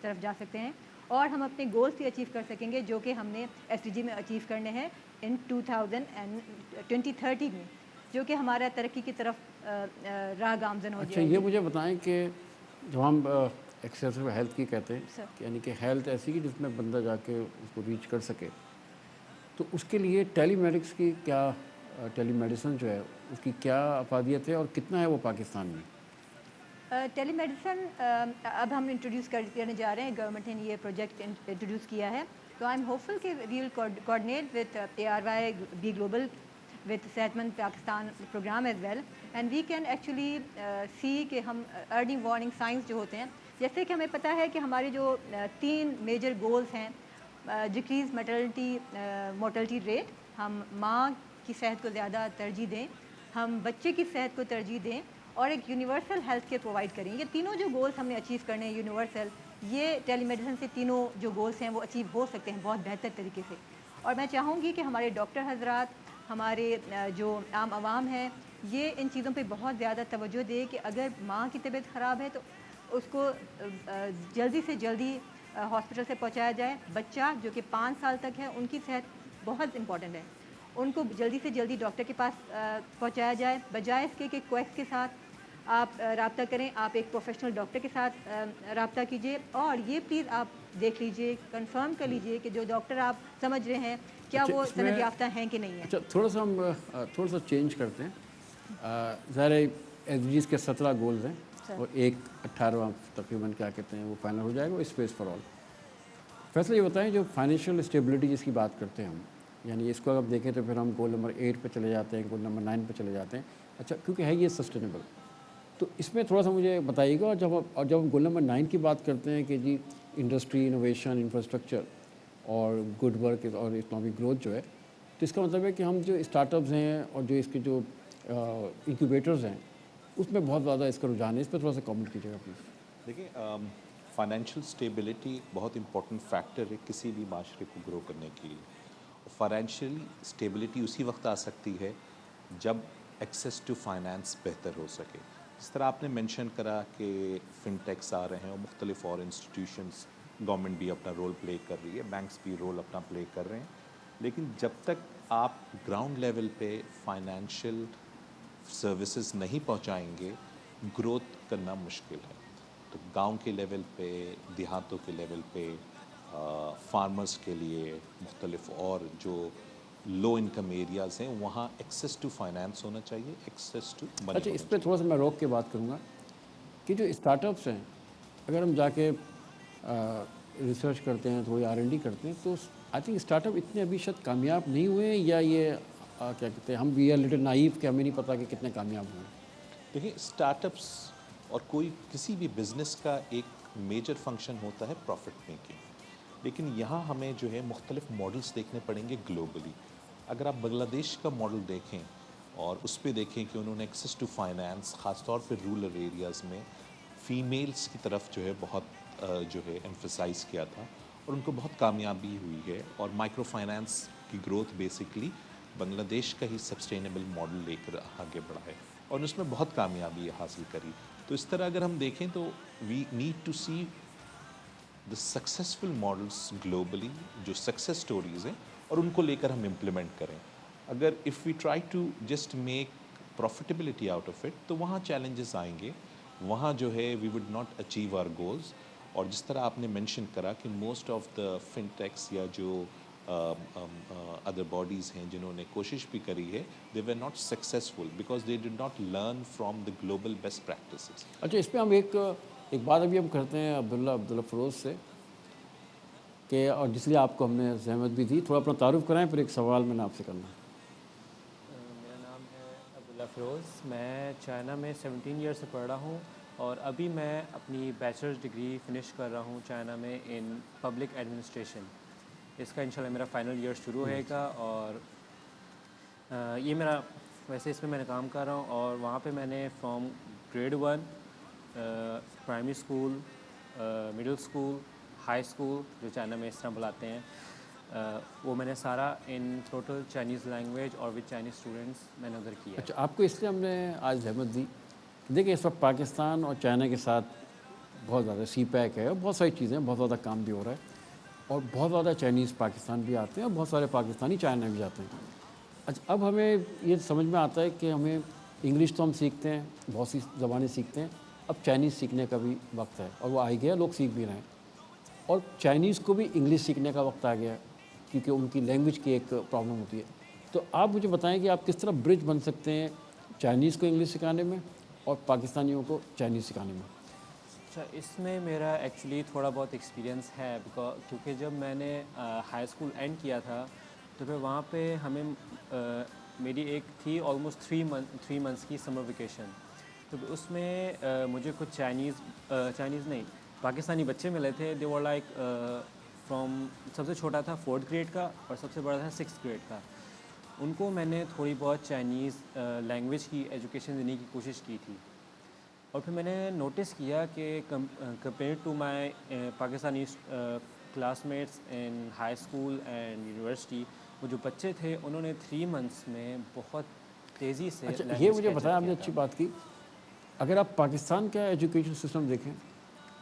طرف جا سکتے ہیں، اور ہم اپنے گولز بھی اچیو کر سکیں گے جو کہ ہم نے SDG میں اچیو کرنے ہیں ان 2030 میں، جو کہ ہمارا ترقی کی طرف راہ گامزن ہو جائے. اچھا، یہ مجھے بتائیں کہ جو ہم ایکسیسیو ہیلتھ کی کہتے ہیں، یعنی کہ ہیلتھ ایسی جس میں بندہ جا کے اس کو ریچ کر سکے، تو اس کے لیے ٹیلی میڈکس کی کیا، ٹیلی میڈیسن جو ہے اس کی کیا افادیت ہے اور کتنا ہے وہ پاکستان میں؟ ٹیلی میڈیسن اب ہم انٹروڈیوس کرنے جا رہے ہیں. گورنمنٹ نے یہ پروجیکٹ انٹروڈیوس کیا ہے، تو آئی ایم ہوپفل کہ we will coordinate with ARYB global with Sehat Mand Pakistan program as well, and we can actually see کہ ہم ارلی وارننگ سائنس جو ہوتے ہیں، جیسے کہ ہمیں پتہ ہے کہ ہماری جو 3 میجر گولز ہیں، ڈکریز مورٹلٹی ریٹ، ہم ماں کی صحت کو زیادہ ترجیح دیں، ہم بچے کی صحت کو ترجیح دیں، اور ایک یونیورسل ہیلتھ کیئر پرووائڈ کریں. یہ تینوں جو گولز ہم نے اچیو کرنے ہیں یونیورسل، یہ ٹیلی میڈیسن سے تینوں جو گولز ہیں وہ اچیو ہو سکتے ہیں بہت بہتر طریقے سے. اور میں چاہوں گی کہ ہمارے ڈاکٹر حضرات، ہمارے جو عام عوام ہیں، یہ ان چیزوں پہ بہت زیادہ توجہ دے کہ اگر ماں کی طبیعت خراب ہے تو اس کو جلدی سے جلدی ہاسپٹل سے پہنچایا جائے. بچہ جو کہ 5 سال تک ہے، ان کی صحت بہت امپورٹنٹ ہے، ان کو جلدی سے جلدی ڈاکٹر کے پاس پہنچایا جائے، بجائے اس کے کہ کویکس کے ساتھ آپ رابطہ کریں. آپ ایک پروفیشنل ڈاکٹر کے ساتھ رابطہ کیجیے، اور یہ پلیز آپ دیکھ لیجیے، کنفرم کر لیجیے کہ جو ڈاکٹر آپ سمجھ رہے ہیں کیا وہ سند یافتہ ہیں کہ نہیں ہیں. اچھا، تھوڑا سا چینج کرتے ہیں. ظاہر SDGs کے 17 گولز ہیں اور 18واں تقریباً کیا کہتے ہیں وہ فائنل ہو جائے گا، اسپیس فار آل. فیصلہ یہ بتائیں، جو فائنینشیل اسٹیبلٹی جس کی بات کرتے ہیں ہم، یعنی اس کو اگر دیکھیں تو پھر ہم گول نمبر 8 پہ چلے جاتے ہیں، گول نمبر 9 پہ چلے جاتے ہیں. اچھا، کیونکہ ہے یہ سسٹینیبل، تو اس میں تھوڑا سا مجھے بتائیے گا. اور جب ہم گول نمبر 9 کی بات کرتے ہیں کہ جی انڈسٹری، انوویشن، انفراسٹرکچر اور گڈ ورک اور اکنامک گروتھ جو ہے، تو اس کا مطلب ہے کہ ہم جو اسٹارٹ اپس ہیں اور جو اس کے جو انکیوبیٹرز ہیں اس میں بہت زیادہ اس کا رجحان ہے. اس پہ تھوڑا سا کامنٹ کیجیے گا پلیز. دیکھیں، فائنینشیل اسٹیبلٹی بہت امپورٹنٹ فیکٹر ہے کسی بھی معاشرے کو گرو کرنے کے لیے. فائنینشیلی اسٹیبلٹی اسی وقت آ سکتی ہے جب ایکسیس ٹو فائنانس بہتر ہو سکے. جس طرح آپ نے مینشن کرا کہ فن ٹیکس آ رہے ہیں اور مختلف اور انسٹیٹیوشنز، گورنمنٹ بھی اپنا رول پلے کر رہی ہے، بینکس بھی رول اپنا پلے کر رہے ہیں، لیکن جب تک آپ گراؤنڈ لیول پہ فائنینشیل सर्विसेज नहीं पहुंचाएंगे, ग्रोथ करना मुश्किल है। तो गांव के लेवल पे, देहातों के लेवल पे, फार्मर्स के लिए मुख्तलिफ और जो लो इनकम एरियाज़ हैं वहाँ एक्सेस टू फाइनेंस होना चाहिए, एक्सेस टू मनी। अच्छा, इस पर थोड़ा सा मैं रोक के बात करूँगा कि जो स्टार्टअप्स हैं, अगर हम जाके रिसर्च करते हैं, थोड़ी R&D करते हैं, तो आई थिंक स्टार्टअप इतने अभी शायद कामयाब नहीं हुए हैं, या ये क्या कहते हैं, हम वी आर लिटिल नाइव कि हमें नहीं पता कि कितने कामयाब हुए हैं। देखिए, स्टार्टअप्स और कोई किसी भी बिज़नेस का एक मेजर फंक्शन होता है प्रॉफिट मेकिंग, लेकिन यहाँ हमें जो है मुख्तलिफ मॉडल्स देखने पड़ेंगे ग्लोबली। अगर आप बांग्लादेश का मॉडल देखें और उस पर देखें कि उन्होंने एक्सेस टू फाइनेंस ख़ास तौर पे रूरल एरियाज़ में फ़ीमेल्स की तरफ जो है बहुत जो है एम्फसाइज़ किया था और उनको बहुत कामयाबी हुई है, और माइक्रो फाइनेंस की ग्रोथ बेसिकली बांग्लादेश का ही सस्टेनेबल मॉडल लेकर आगे बढ़ा है और उसमें बहुत कामयाबी हासिल करी। तो इस तरह अगर हम देखें तो we need to see the successful models globally, जो सक्सेस स्टोरीज़ हैं, और उनको लेकर हम इम्प्लीमेंट करें। अगर if we try to just make profitability out of it, तो वहाँ चैलेंजेस आएंगे, वहाँ जो है we would not achieve our goals. और जिस तरह आपने मेंशन करा कि मोस्ट ऑफ द फिनटेक्स या जो अदर बॉडीज़ हैं जिन्होंने कोशिश भी करी है, they were not successful because they did not learn from the global best practices. अच्छा, इस पर हम एक बात अभी हम करते हैं अब्दुल्ला फ़िरोज़ से कि, और जिसलिए आपको हमने ज़हमत भी दी, थोड़ा अपना तारुफ कराएं, फिर एक सवाल मैंने आपसे करना है। मेरा नाम है अब्दुल्ला फ़िरोज़, मैं चाइना में 17 ईयर से पढ़ रहा हूँ और अभी मैं अपनी बैचलर्स डिग्री फ़िनिश कर रहा हूँ चाइना में इन पब्लिक एडमिनिस्ट्रेशन। इसका इंशाल्लाह मेरा फ़ाइनल ईयर शुरू होएगा और ये मेरा वैसे इसमें मैंने काम कर रहा हूँ और वहाँ पे मैंने from grade 1 primary school, middle school, high school जो चाइना में इस तरह बुलाते हैं, वो मैंने सारा इन टोटल चाइनीज़ लैंग्वेज और विद चाइनीज़ स्टूडेंट्स मैंने उधर किया। अच्छा, आपको इसलिए हमने आज ज़हमत दी, देखिए इस वक्त पाकिस्तान और चाइना के साथ बहुत ज़्यादा CPEC है और बहुत सारी चीज़ें, बहुत ज़्यादा काम भी हो रहा है और बहुत ज़्यादा चाइनीज़ पाकिस्तान भी आते हैं और बहुत सारे पाकिस्तानी चाइना भी जाते हैं। अच्छा, अब हमें ये समझ में आता है कि हमें इंग्लिश तो हम सीखते हैं, बहुत सी ज़बानें सीखते हैं, अब चाइनीज़ सीखने का भी वक्त है और वो आ गया, लोग सीख भी रहे हैं। और चाइनीज़ को भी इंग्लिश सीखने का वक्त आ गया क्योंकि उनकी लैंग्वेज की एक प्रॉब्लम होती है। तो आप मुझे बताएं कि आप किस तरह ब्रिज बन सकते हैं चाइनीज़ को इंग्लिश सिखाने में और पाकिस्तानियों को चाइनीज़ सिखाने में। अच्छा, इसमें मेरा एक्चुअली थोड़ा बहुत एक्सपीरियंस है क्योंकि जब मैंने हाई स्कूल एंड किया था तो फिर वहाँ पे हमें मेरी एक थी ऑलमोस्ट 3 मंथ्स की समर वेकेशन। तो उसमें मुझे कुछ चाइनीज़ नहीं पाकिस्तानी बच्चे मिले थे। दे वर लाइक फ्रॉम, सबसे छोटा था 4th ग्रेड का और सबसे बड़ा था 6th ग्रेड का। उनको मैंने थोड़ी बहुत चाइनीज़ लैंग्वेज की एजुकेशन देने की कोशिश की थी और फिर मैंने नोटिस किया कि compare to my Pakistani classmates in high school and university, वो जो बच्चे थे उन्होंने 3 मंथ्स में बहुत तेज़ी से। अच्छा, ये मुझे बताया आपने, अच्छी बात की। अगर आप पाकिस्तान का एजुकेशन सिस्टम देखें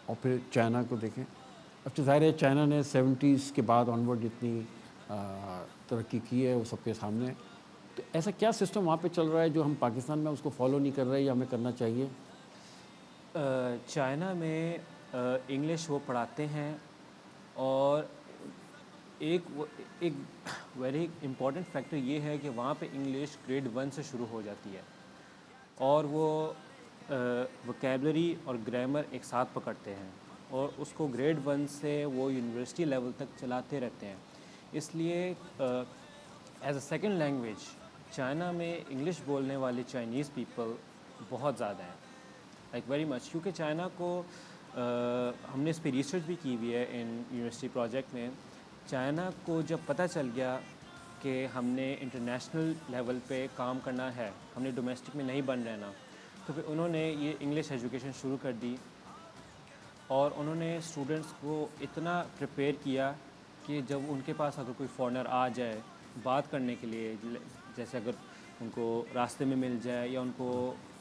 और फिर चाइना को देखें, अब तो ज़ाहिर है चाइना ने 70s के बाद ऑनवर्ड जितनी तरक्की की है वो सबके सामने है। तो ऐसा क्या सिस्टम वहाँ पे चल रहा है जो हम पाकिस्तान में उसको फॉलो नहीं कर रहे या हमें करना चाहिए? चाइना में इंग्लिश वो पढ़ाते हैं और एक वेरी इम्पॉर्टेंट फैक्टर ये है कि वहाँ पे इंग्लिश ग्रेड 1 से शुरू हो जाती है और वो वोकैबुलरी और ग्रामर एक साथ पकड़ते हैं और उसको ग्रेड 1 से वो यूनिवर्सिटी लेवल तक चलाते रहते हैं। इसलिए as a second language China में इंग्लिश बोलने वाले चाइनीज़ पीपल बहुत ज़्यादा हैं, लाइक वेरी मच, क्योंकि चाइना को हमने इस पर रिसर्च भी की हुई है इन यूनिवर्सिटी प्रोजेक्ट में। चाइना को जब पता चल गया कि हमने इंटरनेशनल लेवल पे काम करना है, हमने डोमेस्टिक में नहीं बन रहना, तो फिर उन्होंने ये इंग्लिश एजुकेशन शुरू कर दी और उन्होंने स्टूडेंट्स को इतना प्रिपेयर किया कि जब उनके पास अगर कोई फॉरेनर आ जाए बात करने के लिए, जैसे अगर उनको रास्ते में मिल जाए या उनको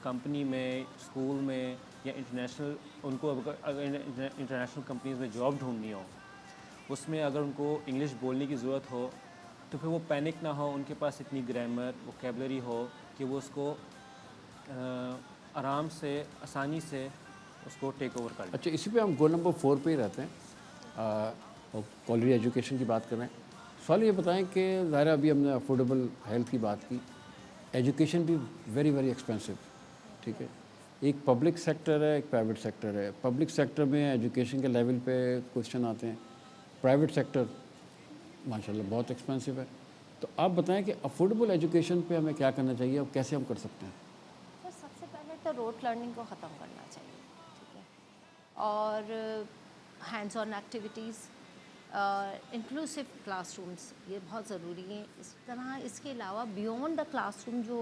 कंपनी में, स्कूल में या इंटरनेशनल, उनको अगर इंटरनेशनल कंपनीज़ में जॉब ढूंढनी हो, उसमें अगर उनको इंग्लिश बोलने की ज़रूरत हो तो फिर वो पैनिक ना हो, उनके पास इतनी ग्रामर वोकैबुलरी हो कि वो उसको आराम से आसानी से उसको टेक ओवर कर लें। अच्छा, इसी पे हम गोल नंबर 4 पे ही रहते हैं और क्वालिटी एजुकेशन की बात कर रहे हैं। सवाल ये बताएं कि ज़ाहिर अभी हमने अफोर्डेबल हेल्थ की बात की, एजुकेशन भी वेरी वेरी एक्सपेंसिव, ठीक है। एक पब्लिक सेक्टर है, एक प्राइवेट सेक्टर है। पब्लिक सेक्टर में एजुकेशन के लेवल पे क्वेश्चन आते हैं, प्राइवेट सेक्टर माशाल्लाह बहुत एक्सपेंसिव है। तो आप बताएं कि अफोर्डेबल एजुकेशन पे हमें क्या करना चाहिए और कैसे हम कर सकते हैं? तो सबसे पहले तो रोट लर्निंग को ख़त्म करना चाहिए, ठीक है, और hands on activities, inclusive classrooms ये बहुत ज़रूरी है। इस तरह इसके अलावा बियॉन्ड द क्लासरूम जो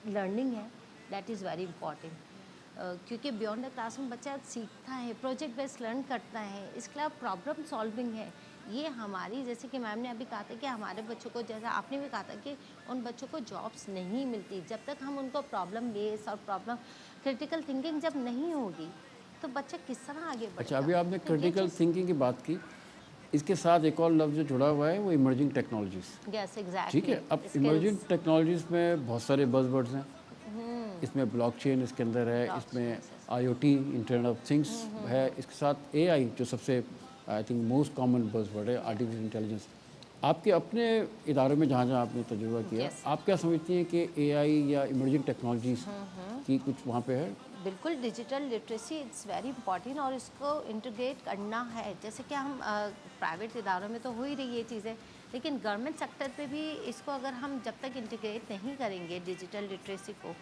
लर्निंग है दैट इज़ वेरी इंपॉर्टेंट, क्योंकि बियॉन्ड द क्लासरूम बच्चा सीखता है, प्रोजेक्ट बेस्ड लर्न करता है। इसके अलावा प्रॉब्लम सॉल्विंग है, ये हमारी, जैसे कि मैम ने अभी कहा था कि हमारे बच्चों को, जैसा आपने भी कहा था कि उन बच्चों को जॉब्स नहीं मिलती जब तक हम उनको प्रॉब्लम बेस और प्रॉब्लम क्रिटिकल थिंकिंग जब नहीं होगी तो बच्चा किस तरह आगे बढ़ेगा। अच्छा, अभी आपने क्रिटिकल थिंकिंग की बात की, इसके साथ एक और लफ्ज़ जो जुड़ा हुआ है वो इमर्जिंग टेक्नोलॉजीज़। यस एग्जैक्टली, ठीक है। अब इमर्जिंग टेक्नोलॉजीज़ में बहुत सारे बज़वर्ड्स हैं। इसमें ब्लॉकचेन इसके अंदर है, इसमें IoT इंटरनेट ऑफ थिंग्स है, इसके साथ AI जो सबसे I think most common buzzword है, आर्टिफिशियल इंटेलिजेंस। आपके अपने इदारों में जहाँ जहाँ आपने तजुर्बा किया, आप क्या समझती हैं कि AI या इमर्जिंग टेक्नोलॉजीज़ की कुछ वहाँ पे है? बिल्कुल, digital literacy it's very important और इसको इंटीग्रेट करना है। जैसे कि हम प्राइवेट इदारों में तो हो ही रही ये चीज़ें, लेकिन गवर्नमेंट सेक्टर पे भी इसको अगर हम जब तक इंटीग्रेट नहीं करेंगे डिजिटल लिटरेसी को,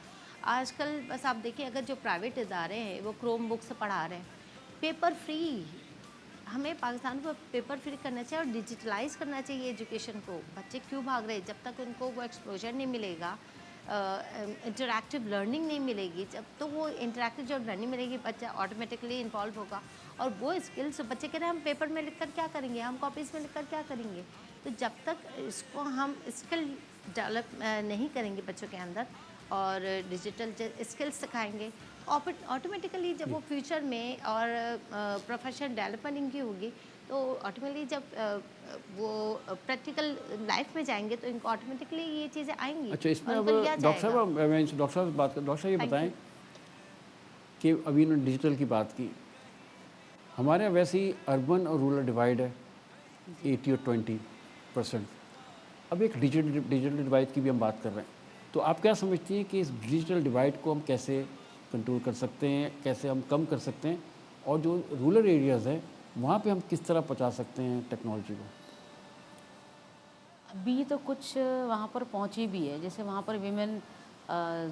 आजकल बस आप देखिए अगर जो प्राइवेट इदारे हैं वो क्रोम बुक से पढ़ा रहे हैं, पेपर फ्री, हमें पाकिस्तान को पेपर फ्री करना चाहिए और डिजिटलाइज करना चाहिए एजुकेशन को। बच्चे क्यों भाग रहे हैं? जब तक उनको वो एक्सपोजर नहीं मिलेगा, इंटरैक्टिव लर्निंग नहीं मिलेगी, जब तो वो इंटरैक्टिव जो लर्निंग मिलेगी बच्चा ऑटोमेटिकली इन्वॉल्व होगा। और वो स्किल्स बच्चे कह रहे हैं हम पेपर में लिखकर क्या करेंगे, हम कॉपीज़ में लिखकर क्या करेंगे। तो जब तक इसको हम स्किल डेवलप नहीं करेंगे बच्चों के अंदर और डिजिटल स्किल्स सिखाएंगे, ऑटोमेटिकली जब वो फ्यूचर में और प्रोफेशनल डेवलपमेंट की होगी तो ऑटोमेटिकली जब वो प्रैक्टिकल लाइफ में जाएंगे तो इनको ऑटोमेटिकली ये चीज़ें आएंगी। अच्छा, इसमें अब डॉक्टर साहब, मैं डॉक्टर साहब से बात कर, डॉक्टर साहब ये बताएं कि अभी इन्होंने डिजिटल की बात की, हमारे यहाँ वैसे ही अर्बन और रूरल डिवाइड है 80 और 20%। अब एक डिजिटल डिवाइड की भी हम बात कर रहे हैं, तो आप क्या समझती हैं कि इस डिजिटल डिवाइड को हम कैसे कंट्रोल कर सकते हैं, कैसे हम कम कर सकते हैं, और जो रूरल एरियाज़ हैं वहाँ पे हम किस तरह पहुँचा सकते हैं टेक्नोलॉजी को? अभी तो कुछ वहाँ पर पहुँची भी है, जैसे वहाँ पर विमेन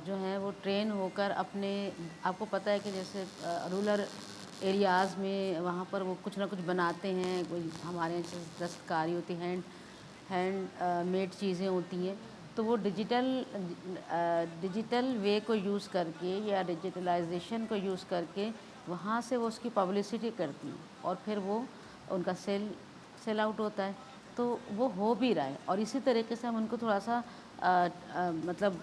जो हैं वो ट्रेन होकर अपने, आपको पता है कि जैसे रूरल एरियाज़ में वहाँ पर वो कुछ ना कुछ बनाते हैं, कोई हमारे यहाँ जैसे दस्तकारी होती है, हैंड मेड चीज़ें होती हैं, तो वो डिजिटल वे को यूज़ करके या डिजिटलाइजेशन को यूज़ करके वहाँ से वो उसकी पब्लिसिटी करती हैं और फिर वो उनका सेल आउट होता है। तो वो हो भी रहा है और इसी तरीके से हम उनको थोड़ा सा मतलब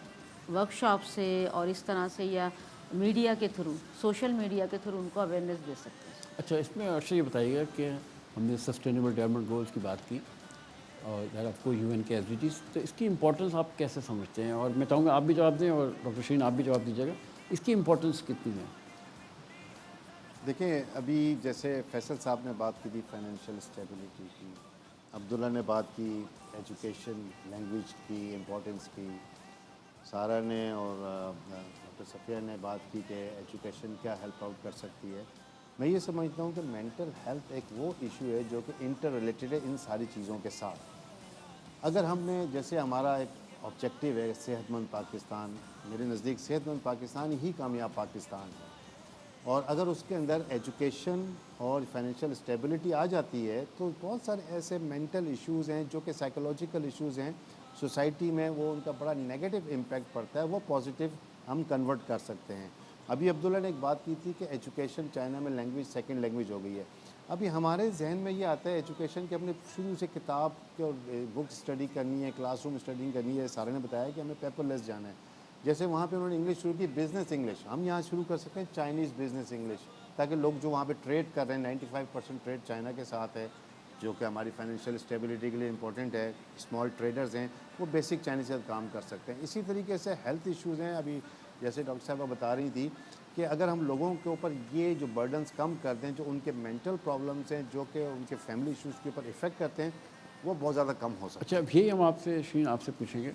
वर्कशॉप से और इस तरह से या मीडिया के थ्रू, सोशल मीडिया के थ्रू उनको अवेयरनेस दे सकते हैं। अच्छा, इसमें अर्शद ये बताइएगा कि हमने सस्टेनेबल डेवलपमेंट गोल्स की बात की और आपको UN के SDGs, तो इसकी इम्पोर्टेंस आप कैसे समझते हैं? और मैं चाहूँगा आप भी जवाब दें और डॉक्टर शीन आप भी जवाब दीजिएगा, इसकी इम्पोर्टेंस कितनी है? देखिए, अभी जैसे फैसल साहब ने बात की थी फाइनेंशियल स्टेबिलिटी की, अब्दुल्ला ने बात की एजुकेशन लैंग्वेज की इम्पोर्टेंस की, सारा ने और डॉक्टर सफ़िया ने बात की कि एजुकेशन क्या हेल्प आउट कर सकती है। मैं ये समझता हूँ कि मेंटल हेल्थ एक वो इशू है जो कि इंटर रिलेटेड है इन सारी चीज़ों के साथ। अगर हमने, जैसे हमारा एक ऑब्जेक्टिव है सेहतमंद पाकिस्तान, मेरे नज़दीक सेहतमंद पाकिस्तान ही कामयाब पाकिस्तान है, और अगर उसके अंदर एजुकेशन और फाइनेंशियल स्टेबिलिटी आ जाती है तो बहुत सारे ऐसे मेंटल इश्यूज़ हैं जो कि साइकोलॉजिकल इश्यूज़ हैं सोसाइटी में, वो उनका बड़ा नेगेटिव इम्पैक्ट पड़ता है, वो पॉजिटिव हम कन्वर्ट कर सकते हैं। अभी अब्दुल्ला ने एक बात की थी कि एजुकेशन चाइना में लैंग्वेज सेकंड लैंग्वेज हो गई है। अभी हमारे जहन में ये आता है एजुकेशन कि हमने शुरू से किताब और बुक स्टडी करनी है, क्लासरूम स्टडी करनी है। सारे ने बताया कि हमें पेपरलेस जाना है। जैसे वहाँ पे उन्होंने इंग्लिश शुरू की, बिज़नेस इंग्लिश, हम यहाँ शुरू कर सकते हैं चाइनीज़ बिज़नेस इंग्लिश, ताकि लोग जो वहाँ पे ट्रेड कर रहे हैं, 95% ट्रेड चाइना के साथ है, जो कि हमारी फाइनेंशियल स्टेबिलिटी के लिए इंपॉर्टेंट है। स्मॉल ट्रेडर्स हैं वो बेसिक चाइनीज़ से काम कर सकते हैं। इसी तरीके से हेल्थ इश्यूज़ हैं, अभी जैसे डॉक्टर साहबा बता रही थी कि अगर हम लोगों के ऊपर ये जो बर्डन्स कम कर दें, जो उनके मेंटल प्रॉब्लम्स हैं, जो कि उनके फैमिली इश्यूज़ के ऊपर इफ़ेक्ट करते हैं, वो बहुत ज़्यादा कम हो सकता है। अच्छा, यही हम आपसे शीन आपसे पूछेंगे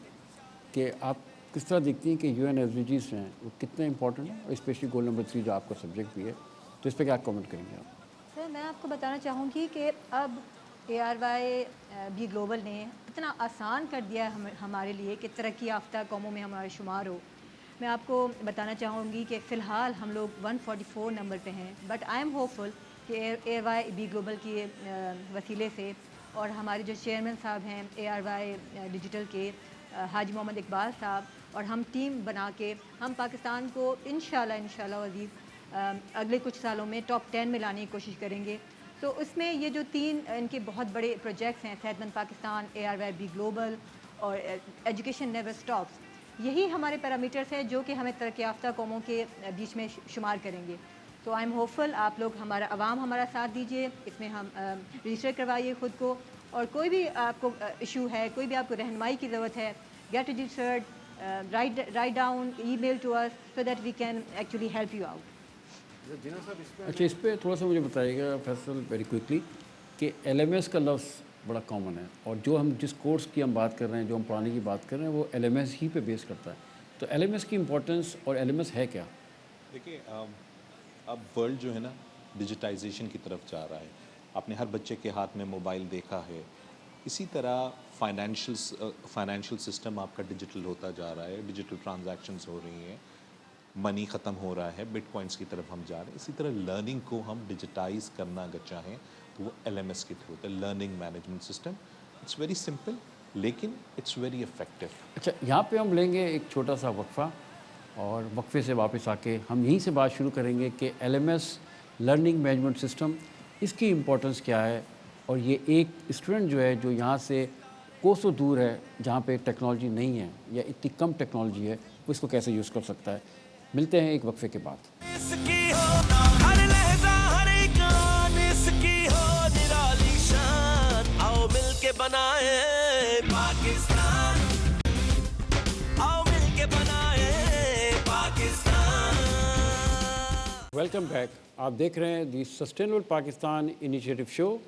कि आप किस तरह देखती हैं कि UN SDGs हैं वो कितने इंपॉर्टेंट हैं, और स्पेशली गोल नंबर 3 जो आपका सब्जेक्ट भी है, तो इस पर क्या कमेंट करेंगे आप? सर, मैं आपको बताना चाहूँगी कि अब ARY भी ग्लोबल ने इतना आसान कर दिया है हमारे लिए कि तरक्की याफ्ता कौमों में हमारा शुमार हो। मैं आपको बताना चाहूँगी कि फ़िलहाल हम लोग 144 नंबर पे हैं, बट आई एम होपफुल कि ARY भी ग्लोबल के वसीले से और हमारे जो चेयरमैन साहब हैं ARY डिजिटल के हाजी मोहम्मद इकबाल साहब और हम टीम बना के हम पाकिस्तान को इंशाल्लाह अज़ीज़ अगले कुछ सालों में टॉप 10 में लाने की कोशिश करेंगे। तो उसमें ये जो 3 इनके बहुत बड़े प्रोजेक्ट्स हैं, सेहतमंद पाकिस्तान, ARY भी ग्लोबल और एजुकेशन नेवर स्टॉप्स, यही हमारे पैरामीटर्स हैं जो कि हमें तरक्की याफ्ता कौमों के बीच में शुमार करेंगे। तो आई एम होपफुल, आप लोग आवाम हमारा साथ दीजिए, इसमें हम रजिस्टर करवाइए ख़ुद को, और कोई भी आपको इशू है, कोई भी आपको रहनुमाई की ज़रूरत है, get registered, write down, email to us so that we can actually help you out. अच्छा, इस पर थोड़ा सा मुझे बताइएगा फैसल वेरी क्विकली कि LMS का लफ्ज़ बड़ा कॉमन है, और जो हम जिस कोर्स की हम बात कर रहे हैं, जो हम पढ़ाने की बात कर रहे हैं, वो LMS ही पे बेस करता है। तो LMS की इम्पोर्टेंस और LMS है क्या? देखिए, अब वर्ल्ड जो है ना डिजिटाइजेशन की तरफ जा रहा है। आपने हर बच्चे के हाथ में मोबाइल देखा है। इसी तरह फाइनेंशियल सिस्टम आपका डिजिटल होता जा रहा है, डिजिटल ट्रांजैक्शंस हो रही हैं, मनी ख़त्म हो रहा है, बिटकॉइंस की तरफ हम जा रहे हैं। इसी तरह लर्निंग को हम डिजिटाइज करना अगर चाहें तो वो LMS के थ्रू होता है, learning management system. It's very simple लेकिन इट्स वेरी इफेक्टिव। अच्छा, यहाँ पे हम लेंगे एक छोटा सा वक्फा, और वक्फे से वापस आके हम यहीं से बात शुरू करेंगे कि LMS लर्निंग मैनेजमेंट सिस्टम, इसकी इम्पोर्टेंस क्या है, और ये एक स्टूडेंट जो है जो यहाँ से कोसों दूर है, जहाँ पे टेक्नोलॉजी नहीं है या इतनी कम टेक्नोलॉजी है, वो इसको कैसे यूज़ कर सकता है। मिलते हैं एक वक्फे के बाद। आओ मिलके बनाए पाकिस्तान, आओ मिलके बनाए पाकिस्तान। Welcome back. आप देख रहे हैं दी सस्टेनेबल पाकिस्तान इनिशिएटिव शो,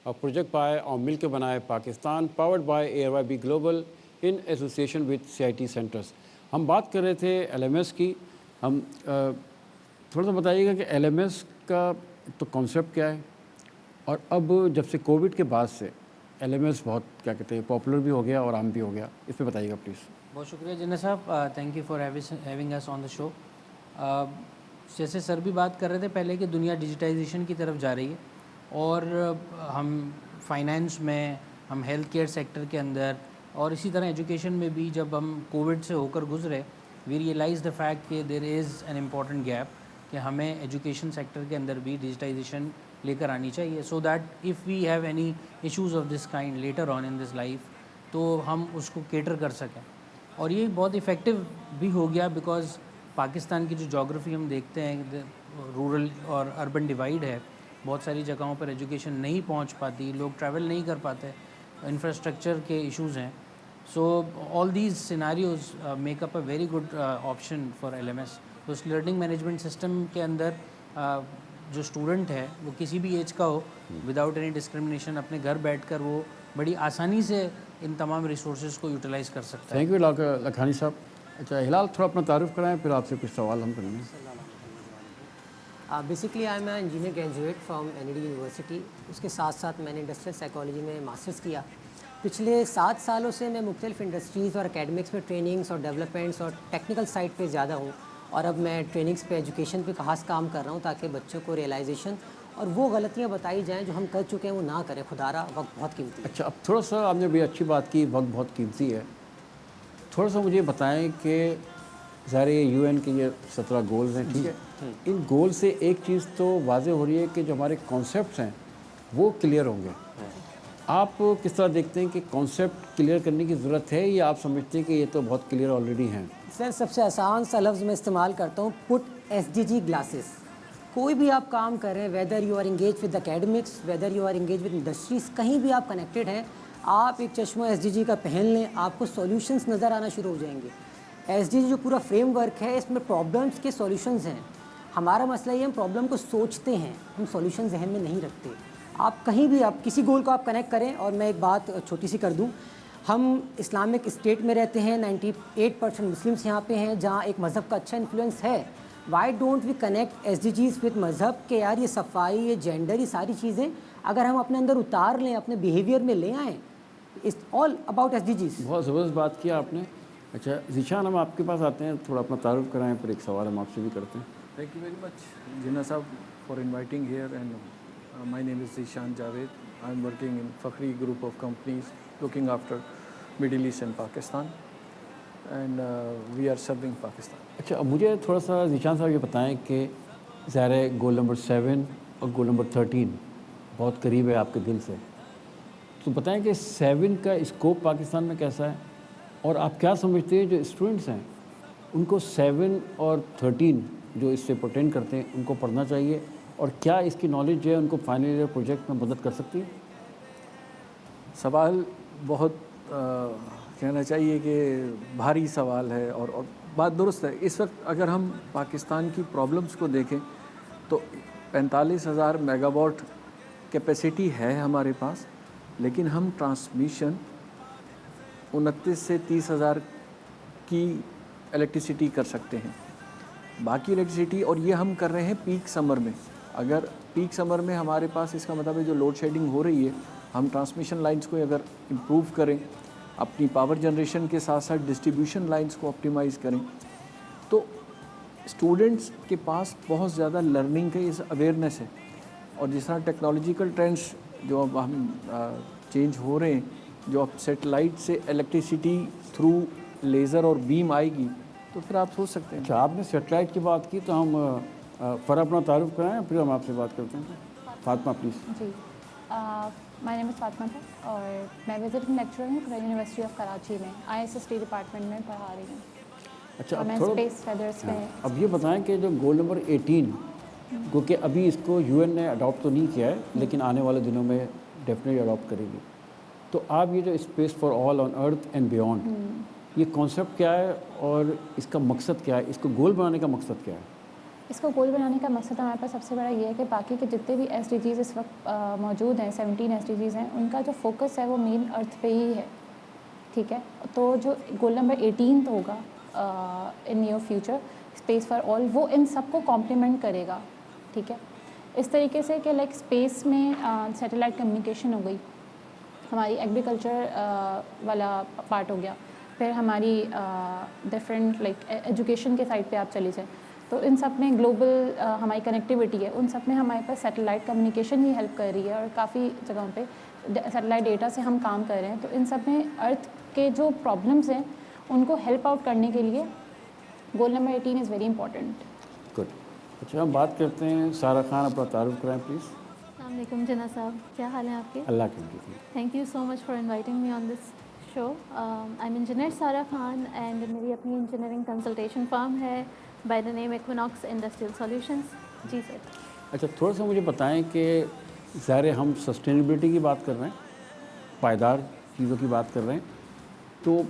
और प्रोजेक्ट बाय और मिलके बनाए Pakistan, powered by ARY global in association with CIT centres. हम बात कर रहे थे LMS की। हम थोड़ा सा बताइएगा कि LMS का तो कॉन्सेप्ट क्या है, और अब जब से कोविड के बाद से LMS बहुत क्या कहते हैं पॉपुलर भी हो गया और आम भी हो गया, इस पर बताइएगा प्लीज़। बहुत शुक्रिया जिन्ना साहब, thank you for having us on the show. जैसे सर भी बात कर रहे थे पहले कि दुनिया डिजिटाइजेशन की तरफ जा रही है, और हम फाइनेंस में, हम हेल्थ केयर सेक्टर के अंदर, और इसी तरह एजुकेशन में भी जब हम कोविड से होकर गुजरे, वी रियलाइज द फैक्ट कि there is an important gap कि हमें एजुकेशन सेक्टर के अंदर भी डिजिटाइजेशन लेकर आनी चाहिए, so that if we have any issues of this kind later on in this life तो हम उसको केटर कर सकें। और ये बहुत इफ़ेक्टिव भी हो गया, बिकॉज़ पाकिस्तान की जो जोग्राफ़ी हम देखते हैं, रूरल और अर्बन डिवाइड है, बहुत सारी जगहों पर एजुकेशन नहीं पहुंच पाती, लोग ट्रैवल नहीं कर पाते, इंफ्रास्ट्रक्चर के इश्यूज़ हैं। So all these scenarios make up a very good option for LMS। तो उस लर्निंग मैनेजमेंट सिस्टम के अंदर जो स्टूडेंट है वो किसी भी एज का हो, विदाउट एनी डिस्क्रिमिनेशन, अपने घर बैठकर वो बड़ी आसानी से इन तमाम रिसोर्सेज को यूटिलाइज कर सकता है। थैंक यू लखानी साहब। अच्छा हिलाल, थोड़ा अपना तारुफ कराएं, फिर आपसे कुछ सवाल हम करेंगे। Basically I am engineer graduate from NED university. उसके साथ साथ मैंने इंडस्ट्रियल साइकोलॉजी में मास्टर्स किया। पिछले 7 सालों से मैं मुख्तलिफ इंडस्ट्रीज़ और एकेडमिक्स में ट्रेनिंग्स और डेवलपमेंट्स और टेक्निकल साइड पे ज़्यादा हूँ, और अब मैं ट्रेनिंग्स पे, एजुकेशन पे खास काम कर रहा हूँ, ताकि बच्चों को रियलाइजेशन और वो गलतियाँ बताई जाएँ जो हम कर चुके हैं वो ना करें। खुदारा वक्त बहुत कीमती है। अच्छा, अब थोड़ा सा आपने भी अच्छी बात की, वक्त बहुत कीमती है। थोड़ा सा मुझे बताएं कि ज़ाहिर है UN के ये 17 गोल्स हैं, ठीक है, इन गोल से एक चीज़ तो वाज़ेह हो रही है कि जो हमारे कॉन्सेप्ट्स हैं वो क्लियर होंगे। आप किस तरह देखते हैं कि कॉन्सेप्ट क्लियर करने की ज़रूरत है, या आप समझते हैं कि ये तो बहुत क्लियर ऑलरेडी हैं? सर, सबसे आसान सा लफ्ज़ मैं इस्तेमाल करता हूँ, पुट SDG ग्लासेस। कोई भी आप काम कर रहे हैं, whether you are engage with academics, whether you are engage with industries, कहीं भी आप कनेक्टेड हैं, आप एक चश्मा SDG का पहन लें, आपको सॉल्यूशंस नज़र आना शुरू हो जाएंगे। SDG जो पूरा फ्रेमवर्क है इसमें प्रॉब्लम्स के सॉल्यूशंस हैं। हमारा मसला ये हम प्रॉब्लम को सोचते हैं, हम सॉल्यूशन जहन में नहीं रखते। आप कहीं भी आप किसी गोल को आप कनेक्ट करें, और मैं एक बात छोटी सी कर दूं, हम इस्लामिक स्टेट में रहते हैं, 98% मुस्लिम्स यहाँ पे हैं जहाँ एक मज़हब का अच्छा इन्फ्लुएंस है। Why don't we connect SDGs with मज़हब के यार ये सफाई, ये जेंडर, ये सारी चीज़ें अगर हम अपने अंदर उतार लें, अपने बिहेवियर में ले आएँ, इट्स ऑल अबाउट SDGs। बहुत ज़बरदस्त बात किया आपने। अच्छा ज़ीशान, हम आपके पास आते हैं, थोड़ा अपना तारुफ कराएं, फिर एक सवाल हम आपसे भी करते हैं। Thank you very much, Jinnah Sahab, for inviting here. And my name is Zishan Javed. I'm working in Fakhri Group of companies looking after Middle East and Pakistan. And we are serving Pakistan. अच्छा, अब मुझे थोड़ा सा ज़ीशान साहब ये बताएं कि ज़ाहिर है गोल नंबर 7 और गोल नंबर 13 बहुत करीब है आपके दिल से, तो बताएं कि 7 का स्कोप पाकिस्तान में कैसा है, और आप क्या समझते हैं जो स्टूडेंट्स हैं उनको 7 और 13 जो इससे पोटेंट करते हैं उनको पढ़ना चाहिए, और क्या इसकी नॉलेज जो है उनको फाइनल ईयर प्रोजेक्ट में मदद कर सकती है? सवाल बहुत कहना चाहिए कि भारी सवाल है, और बात दुरुस्त है। इस वक्त अगर हम पाकिस्तान की प्रॉब्लम्स को देखें तो 45,000 मेगावाट कैपेसिटी है हमारे पास, लेकिन हम ट्रांसमिशन 29 से 30,000 की इलेक्ट्रिसिटी कर सकते हैं। बाकी इलेक्ट्रिसिटी, और ये हम कर रहे हैं पीक समर में। अगर पीक समर में हमारे पास, इसका मतलब है जो लोड शेडिंग हो रही है, हम ट्रांसमिशन लाइंस को अगर इम्प्रूव करें, अपनी पावर जनरेशन के साथ साथ डिस्ट्रीब्यूशन लाइंस को ऑप्टिमाइज़ करें, तो स्टूडेंट्स के पास बहुत ज़्यादा लर्निंग के इस अवेयरनेस है। और जिस तरह टेक्नोलॉजिकल ट्रेंड्स जो अब हम चेंज हो रहे हैं, जो अब सेटेलाइट से इलेक्ट्रिसिटी थ्रू लेज़र और बीम आएगी, तो फिर आप सोच सकते हैं। अच्छा, आपने सेटेलाइट की बात की, तो हम फ़रा अपना तारुफ कराएं, फिर हम आपसे बात करते हैं। फातिमा प्लीज़। जी, माय नेम इज़ फातिमा और मैं विजिटिंग लेक्चरर हूँ यूनिवर्सिटी ऑफ कराची में, ISST डिपार्टमेंट में पढ़ा रही हूँ। अच्छा, और मैं स्पेस फेदर्स में। अब ये बताएं कि जो गोल नंबर 18 क्योंकि अभी इसको UN ने अडॉप्ट तो नहीं किया है, लेकिन आने वाले दिनों में डेफिनेटली अडॉप्ट करेगी, तो आप ये जो space for all on earth and beyond, ये कॉन्सेप्ट क्या है और इसका मकसद क्या है, इसको गोल बनाने का मकसद क्या है? इसको गोल बनाने का मकसद हमारे पास सबसे बड़ा ये है कि बाकी के जितने भी SDGs इस वक्त मौजूद हैं, 17 SDGs हैं, उनका जो फोकस है वो मेन अर्थ पे ही है। ठीक है, तो जो गोल नंबर 18 होगा in near future, space for all, वो इन सबको कॉम्प्लीमेंट करेगा। ठीक है, इस तरीके से कि लाइक स्पेस में सैटेलाइट कम्युनिकेशन हो गई, हमारी एग्रीकल्चर वाला पार्ट हो गया, फिर हमारी डिफरेंट लाइक एजुकेशन के साइड पे आप चली जाएँ, तो इन सब में ग्लोबल हमारी कनेक्टिविटी है, उन सब में हमारे पास सैटेलाइट कम्युनिकेशन ही हेल्प कर रही है, और काफ़ी जगहों पे सैटेलाइट डेटा से हम काम कर रहे हैं। तो इन सब में अर्थ के जो प्रॉब्लम्स हैं उनको हेल्प आउट करने के लिए goal number 18 is very important. Good. अच्छा, हम बात करते हैं, सारा खान अपना तारुफ कराएं प्लीज़। अस्सलाम वालेकुम जिन्ना साहब, क्या हाल है आपके? अल्लाह की रहमत। Thank you so much for inviting me on this show. I am engineer Sara Khan and मेरी अपनी इंजीनियरिंग कंसल्टेशन फर्म है by the name equinox industrial solutions. जी सर। अच्छा, थोड़ा सा मुझे बताएं कि ज़ाहिर हम सस्टेनेबिलिटी की बात कर रहे हैं, पायदार चीज़ों की बात कर रहे हैं, तो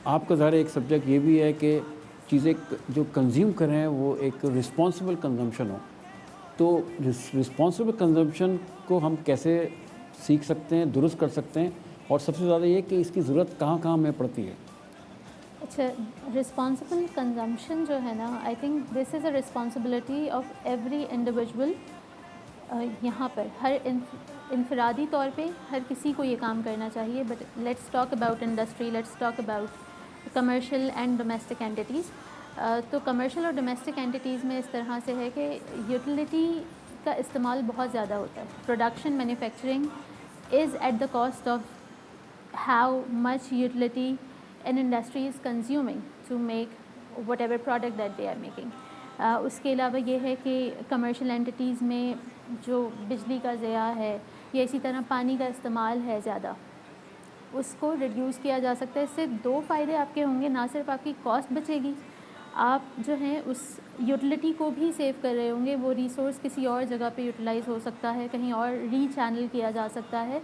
आपका ज़ाहिर एक सब्जेक्ट ये भी है कि चीज़ें जो कंज्यूम कर रहे हैं वो एक रिस्पॉन्सिबल कंजम्पशन हो, तो रिस्पॉन्सिबल कंजम्पशन को हम कैसे सीख सकते हैं, दुरुस्त कर सकते हैं, और सबसे ज़्यादा ये कि इसकी ज़रूरत कहाँ कहाँ में पड़ती है? अच्छा, रिस्पॉन्सिबल कंजम्पशन जो है ना, I think this is a responsibility of every individual. यहाँ पर हर इनफरादी तौर पे हर किसी को ये काम करना चाहिए, but let's talk about industry, let's talk about commercial and domestic entities. तो कमर्शियल और डोमेस्टिक एंटिटीज़ में इस तरह से है कि यूटिलिटी का इस्तेमाल बहुत ज़्यादा होता है। Production, manufacturing is at the cost of how much utility an industry is consuming to make whatever product that they are making. उसके अलावा ये है कि कमर्शियल एंटिटीज़ में जो बिजली का ज़या है या इसी तरह पानी का इस्तेमाल है ज़्यादा, उसको रिड्यूस किया जा सकता है। इससे दो फ़ायदे आपके होंगे, ना सिर्फ आपकी कॉस्ट बचेगी, आप जो हैं उस यूटिलिटी को भी सेव कर रहे होंगे, वो रिसोर्स किसी और जगह पे यूटिलाइज़ हो सकता है, कहीं और रीचैनल किया जा सकता है।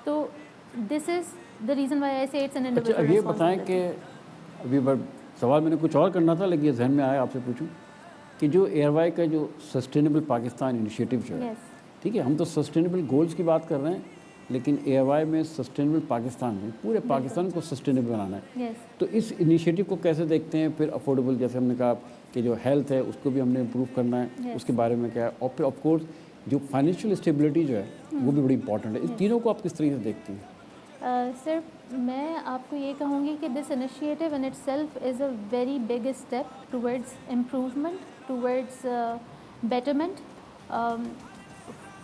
तो this is the reason why I से इट्स एन इंडिविजुअल। अच्छा, ये बताएं कि वी वर सवाल मैंने कुछ और करना था, लेकिन ये जहन में आया आपसे पूछूं कि जो एयरवाई का जो सस्टेनेबल पाकिस्तान इनिशिएटिव जो है, ठीक है, हम तो सस्टेनेबल गोल्स की बात कर रहे हैं, लेकिन एयरवाई में सस्टेनेबल पाकिस्तान में पूरे पाकिस्तान को सस्टेनेबल बनाना है। तो इस इनिशिएटिव को कैसे देखते हैं? फिर अफोर्डेबल, जैसे हमने कहा कि जो हेल्थ है उसको भी हमने इम्प्रूव करना है, उसके बारे में क्या है, और फिर ऑफकोर्स जो फाइनेंशियल स्टेबिलिटी जो है वो भी बड़ी इंपॉर्टेंट है। इस तीनों को आप किस तरीके से देखती हैं? सर, मैं आपको ये कहूँगी कि this initiative in itself is a very big step towards improvement, towards betterment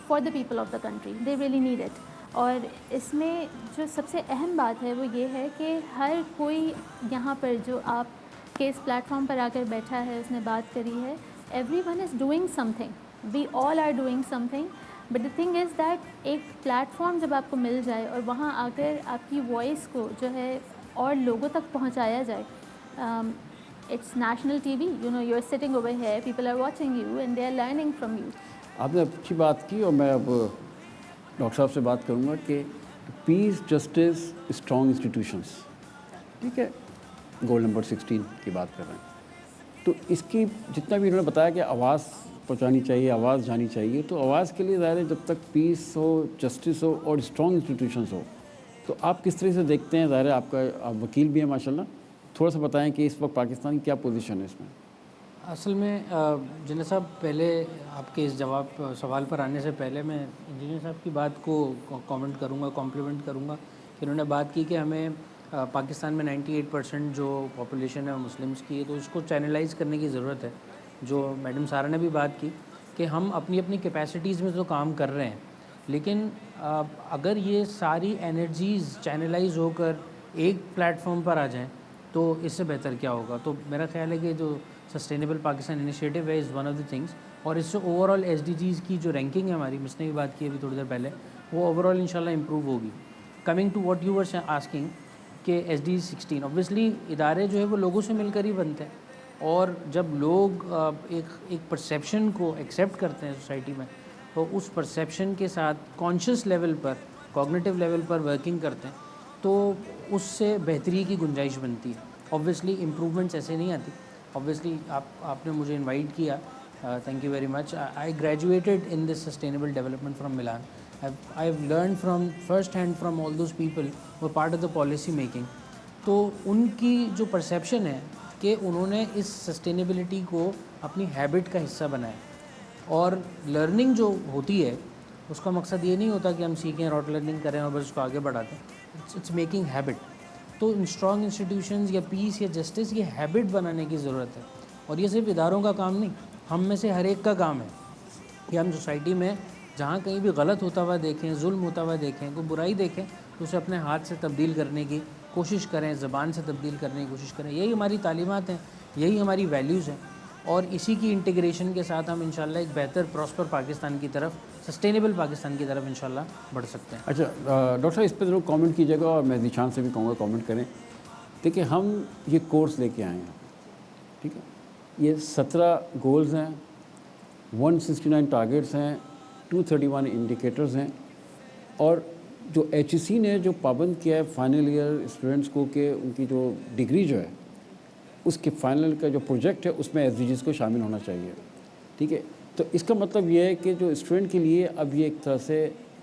for the people of the country. They really need it. और इसमें जो सबसे अहम बात है वो ये है कि हर कोई यहाँ पर जो आप के इस प्लेटफॉर्म पर आकर बैठा है, उसने बात करी है, everyone is doing something, we all are doing something, but the thing is that एक प्लेटफॉर्म जब आपको मिल जाए और वहाँ आकर आपकी वॉइस को जो है और लोगों तक पहुँचाया जाए, it's national TV, you know, you are sitting over here, people are watching you and they are learning from you. आपने अच्छी बात की, और मैं अब डॉक्टर साहब से बात करूंगा कि पीस, जस्टिस, स्ट्रॉन्ग इंस्टीट्यूशंस, ठीक है, गोल नंबर 16 की बात कर रहे हैं। तो इसकी जितना भी इन्होंने बताया कि आवाज़ पहुंचानी चाहिए, आवाज़ जानी चाहिए, तो आवाज़ के लिए ज़ाहिर है जब तक पीस हो, जस्टिस हो और स्ट्रॉन्ग इंस्टीट्यूशंस हो, तो आप किस तरह से देखते हैं? ज़ाहिर है आप वकील भी हैं माशाल्लाह, थोड़ा सा बताएं कि इस वक्त पाकिस्तान की क्या पोजीशन है इसमें? असल में जिन्ना साहब, पहले आपके इस सवाल पर आने से पहले मैं इंजीनियर साहब की बात को कमेंट करूंगा, कॉम्प्लीमेंट करूंगा कि उन्होंने बात की कि हमें पाकिस्तान में 98% जो पॉपुलेशन है मुस्लिम्स की है, तो उसको चैनलाइज करने की ज़रूरत है। जो मैडम सारा ने भी बात की कि हम अपनी अपनी कैपेसिटीज़ में तो काम कर रहे हैं, लेकिन अगर ये सारी एनर्जीज़ चैनलाइज होकर एक प्लेटफॉर्म पर आ जाएँ तो इससे बेहतर क्या होगा। तो मेरा ख्याल है कि जो सस्टेनेबल पाकिस्तान इनिशिएटिव है is one of the things, और इससे ओवरऑल एसडीजीज़ की जो रैंकिंग है हमारी, मिस ने भी बात की अभी थोड़ी देर पहले, वो ओवरऑल इंशाल्लाह इम्प्रूव होगी। Coming to what you were asking कि एसडीजी 16, ऑब्वियसली इदारे जो है वो लोगों से मिलकर ही बनते हैं, और जब लोग एक परसेप्शन को एक्सेप्ट करते हैं सोसाइटी में, तो उस परसेप्शन के साथ कॉन्शियस लेवल पर, कॉग्निटिव लेवल पर वर्किंग करते हैं, तो उससे बेहतरी की गुंजाइश बनती है। ऑब्वियसली इम्प्रूवमेंट्स ऐसे नहीं आती। ऑब्वियसली आपने मुझे इनवाइट किया, thank you very much. I graduated in this sustainable development from Milan. I have learn from first hand from all those people वो part of the policy making. तो उनकी जो परसेप्शन है कि उन्होंने इस सस्टेनेबिलिटी को अपनी हैबिट का हिस्सा बनाया, और लर्निंग जो होती है उसका मकसद ये नहीं होता कि हम सीखें, रॉट लर्निंग करें और बस उसको आगे बढ़ाते हैं। It's making habit. तो इन स्ट्रॉन्ग इंस्टीट्यूशंस या पीस या जस्टिस, ये हैबिट बनाने की ज़रूरत है, और ये सिर्फ इदारों का काम नहीं, हम में से हर एक का काम है कि हम सोसाइटी में जहाँ कहीं भी गलत होता हुआ देखें, जुल्म होता हुआ देखें, कोई बुराई देखें, तो उसे अपने हाथ से तब्दील करने की कोशिश करें, ज़बान से तब्दील करने की कोशिश करें। यही हमारी तालीमात हैं, यही हमारी वैल्यूज़ हैं, और इसी की इंटीग्रेशन के साथ हम इंशाल्लाह एक बेहतर प्रॉस्पर पाकिस्तान की तरफ, सस्टेनेबल पाकिस्तान की तरफ इंशाल्लाह बढ़ सकते हैं। अच्छा डॉक्टर साहब, इस पर ज़रूर कमेंट कीजिएगा, और मैं निशान से भी कहूँगा कमेंट करें। देखिए, हम ये कोर्स लेके आए हैं, ठीक है, ये 17 गोल्स हैं, 169 टारगेट्स हैं, 231 इंडिकेटर्स हैं, और जो HEC ने जो पाबंद किया है फाइनल ईयर स्टूडेंट्स को कि उनकी जो डिग्री जो है उसके फाइनल का जो प्रोजेक्ट है उसमें SDGs को शामिल होना चाहिए, ठीक है। तो इसका मतलब ये है कि जो स्टूडेंट के लिए अब ये एक तरह से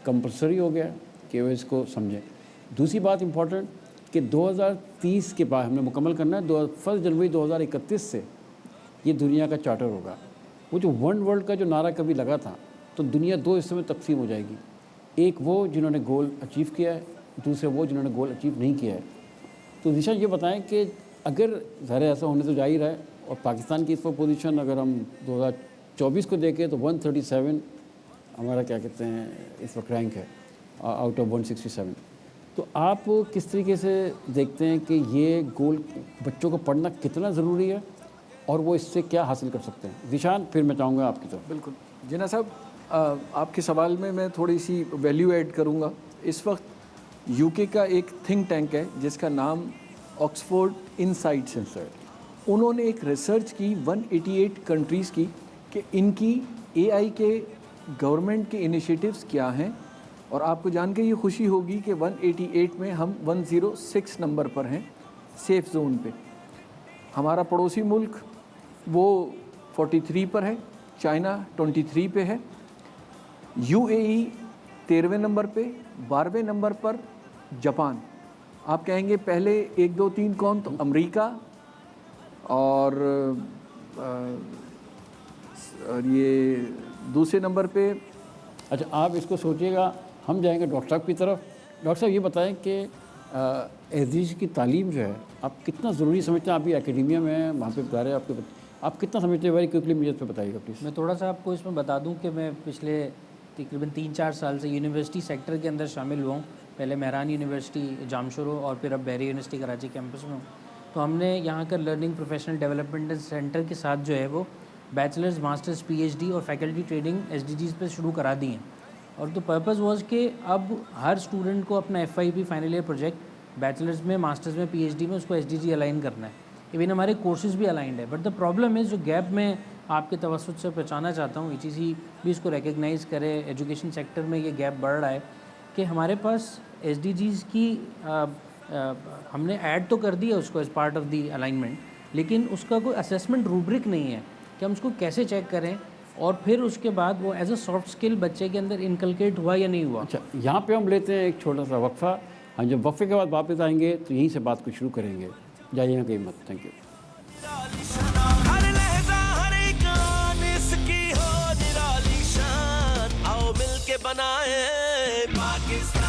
कंपलसरी हो गया कि वो इसको समझें। दूसरी बात इम्पॉर्टेंट कि 2030 के बाद हमने मुकम्मल करना है, 1 जनवरी 2031 से ये दुनिया का चार्टर होगा। वो जो वन वर्ल्ड का जो नारा कभी लगा था, तो दुनिया 2 हिस्सों में तकसीम हो जाएगी, एक वो जिन्होंने गोल अचीव किया है, दूसरे वो जिन्होंने गोल अचीव नहीं किया है। तो निशा ये बताएं कि अगर ज़ाहिर ऐसा होने तो जा ही रहा है, और पाकिस्तान की इस पर पोजीशन अगर हम 2024 को देखें तो 137 हमारा क्या कहते हैं इस वक्त रैंक है आउट ऑफ 167। तो आप किस तरीके से देखते हैं कि ये गोल बच्चों को पढ़ना कितना ज़रूरी है और वो इससे क्या हासिल कर सकते हैं? निशान, फिर मैं चाहूँगा आपकी तरफ। बिल्कुल जिन्ना साहब, आपके सवाल में मैं थोड़ी सी वैल्यू ऐड करूँगा। इस वक्त यूके का एक थिंक टैंक है जिसका नाम ऑक्सफोर्ड इनसाइट्स है। उन्होंने एक रिसर्च की 188 कंट्रीज़ की कि इनकी AI के गवर्नमेंट के इनिशिएटिव्स क्या हैं, और आपको जान के ये खुशी होगी कि 188 में हम 106 नंबर पर हैं सेफ जोन पे। हमारा पड़ोसी मुल्क वो 43 पर है, चाइना 23 पे है, UAE 13वें नंबर पे, 12वें नंबर पर जापान। आप कहेंगे पहले 1 2 3 कौन, तो अमेरिका और ये दूसरे नंबर पे। अच्छा, आप इसको सोचिएगा, हम जाएंगे डॉक्टर साहब की तरफ। डॉक्टर साहब ये बताएं कि एसडीजी की तालीम जो है आप कितना ज़रूरी समझते हैं? आप भी एकेडमिया में हैं, वहाँ पे बता रहे हैं आपके, आप कितना समझते हैं? वेरी क्विकली मुझे इस पर बताइएगा प्लीज़। मैं थोड़ा सा आपको इसमें बता दूं कि मैं पिछले तकरीबन 3-4 साल से यूनिवर्सिटी सेक्टर के अंदर शामिल हुआ हूँ। पहले मेहरान यूनिवर्सिटी जामशोरो और फिर अब बहरी यूनिवर्सिटी कराची कैंपस में हूँ। तो हमने यहाँ का लर्निंग प्रोफेशनल डेवलपमेंट सेंटर के साथ जो है वो बैचलर्स, मास्टर्स, PhD और फैकल्टी ट्रेनिंग SDGs पे शुरू करा दी हैं। और तो पर्पज़ वॉज कि अब हर स्टूडेंट को अपना FYP final year project bachelors में, मास्टर्स में, PhD में उसको SDG अलाइन करना है। इवन हमारे कोर्सेज भी अलाइंड है। बट द प्रॉब्लम है, जो गैप में आपके तवज्जुह से पहचाना चाहता हूँ, ECC भी इसको रिकग्नाइज़ करे, एजुकेशन सेक्टर में ये गैप बढ़ रहा है कि हमारे पास SDGs की हमने ऐड तो कर दिया उसको as part of the alignment, लेकिन उसका कोई असेसमेंट रूब्रिक नहीं है कि हम उसको कैसे चेक करें और फिर उसके बाद वो एज अ सॉफ्ट स्किल बच्चे के अंदर इनकलकेट हुआ या नहीं हुआ। अच्छा, यहाँ पे हम लेते हैं एक छोटा सा वक्फा। हम जब वक्फे के बाद वापस आएंगे तो यहीं से बात को शुरू करेंगे। जाइए कहीं मत। Thank you. हर लहजा हर एक आन इसकी हो निराली शान, आओ मिलके बनाए पाकिस्तान।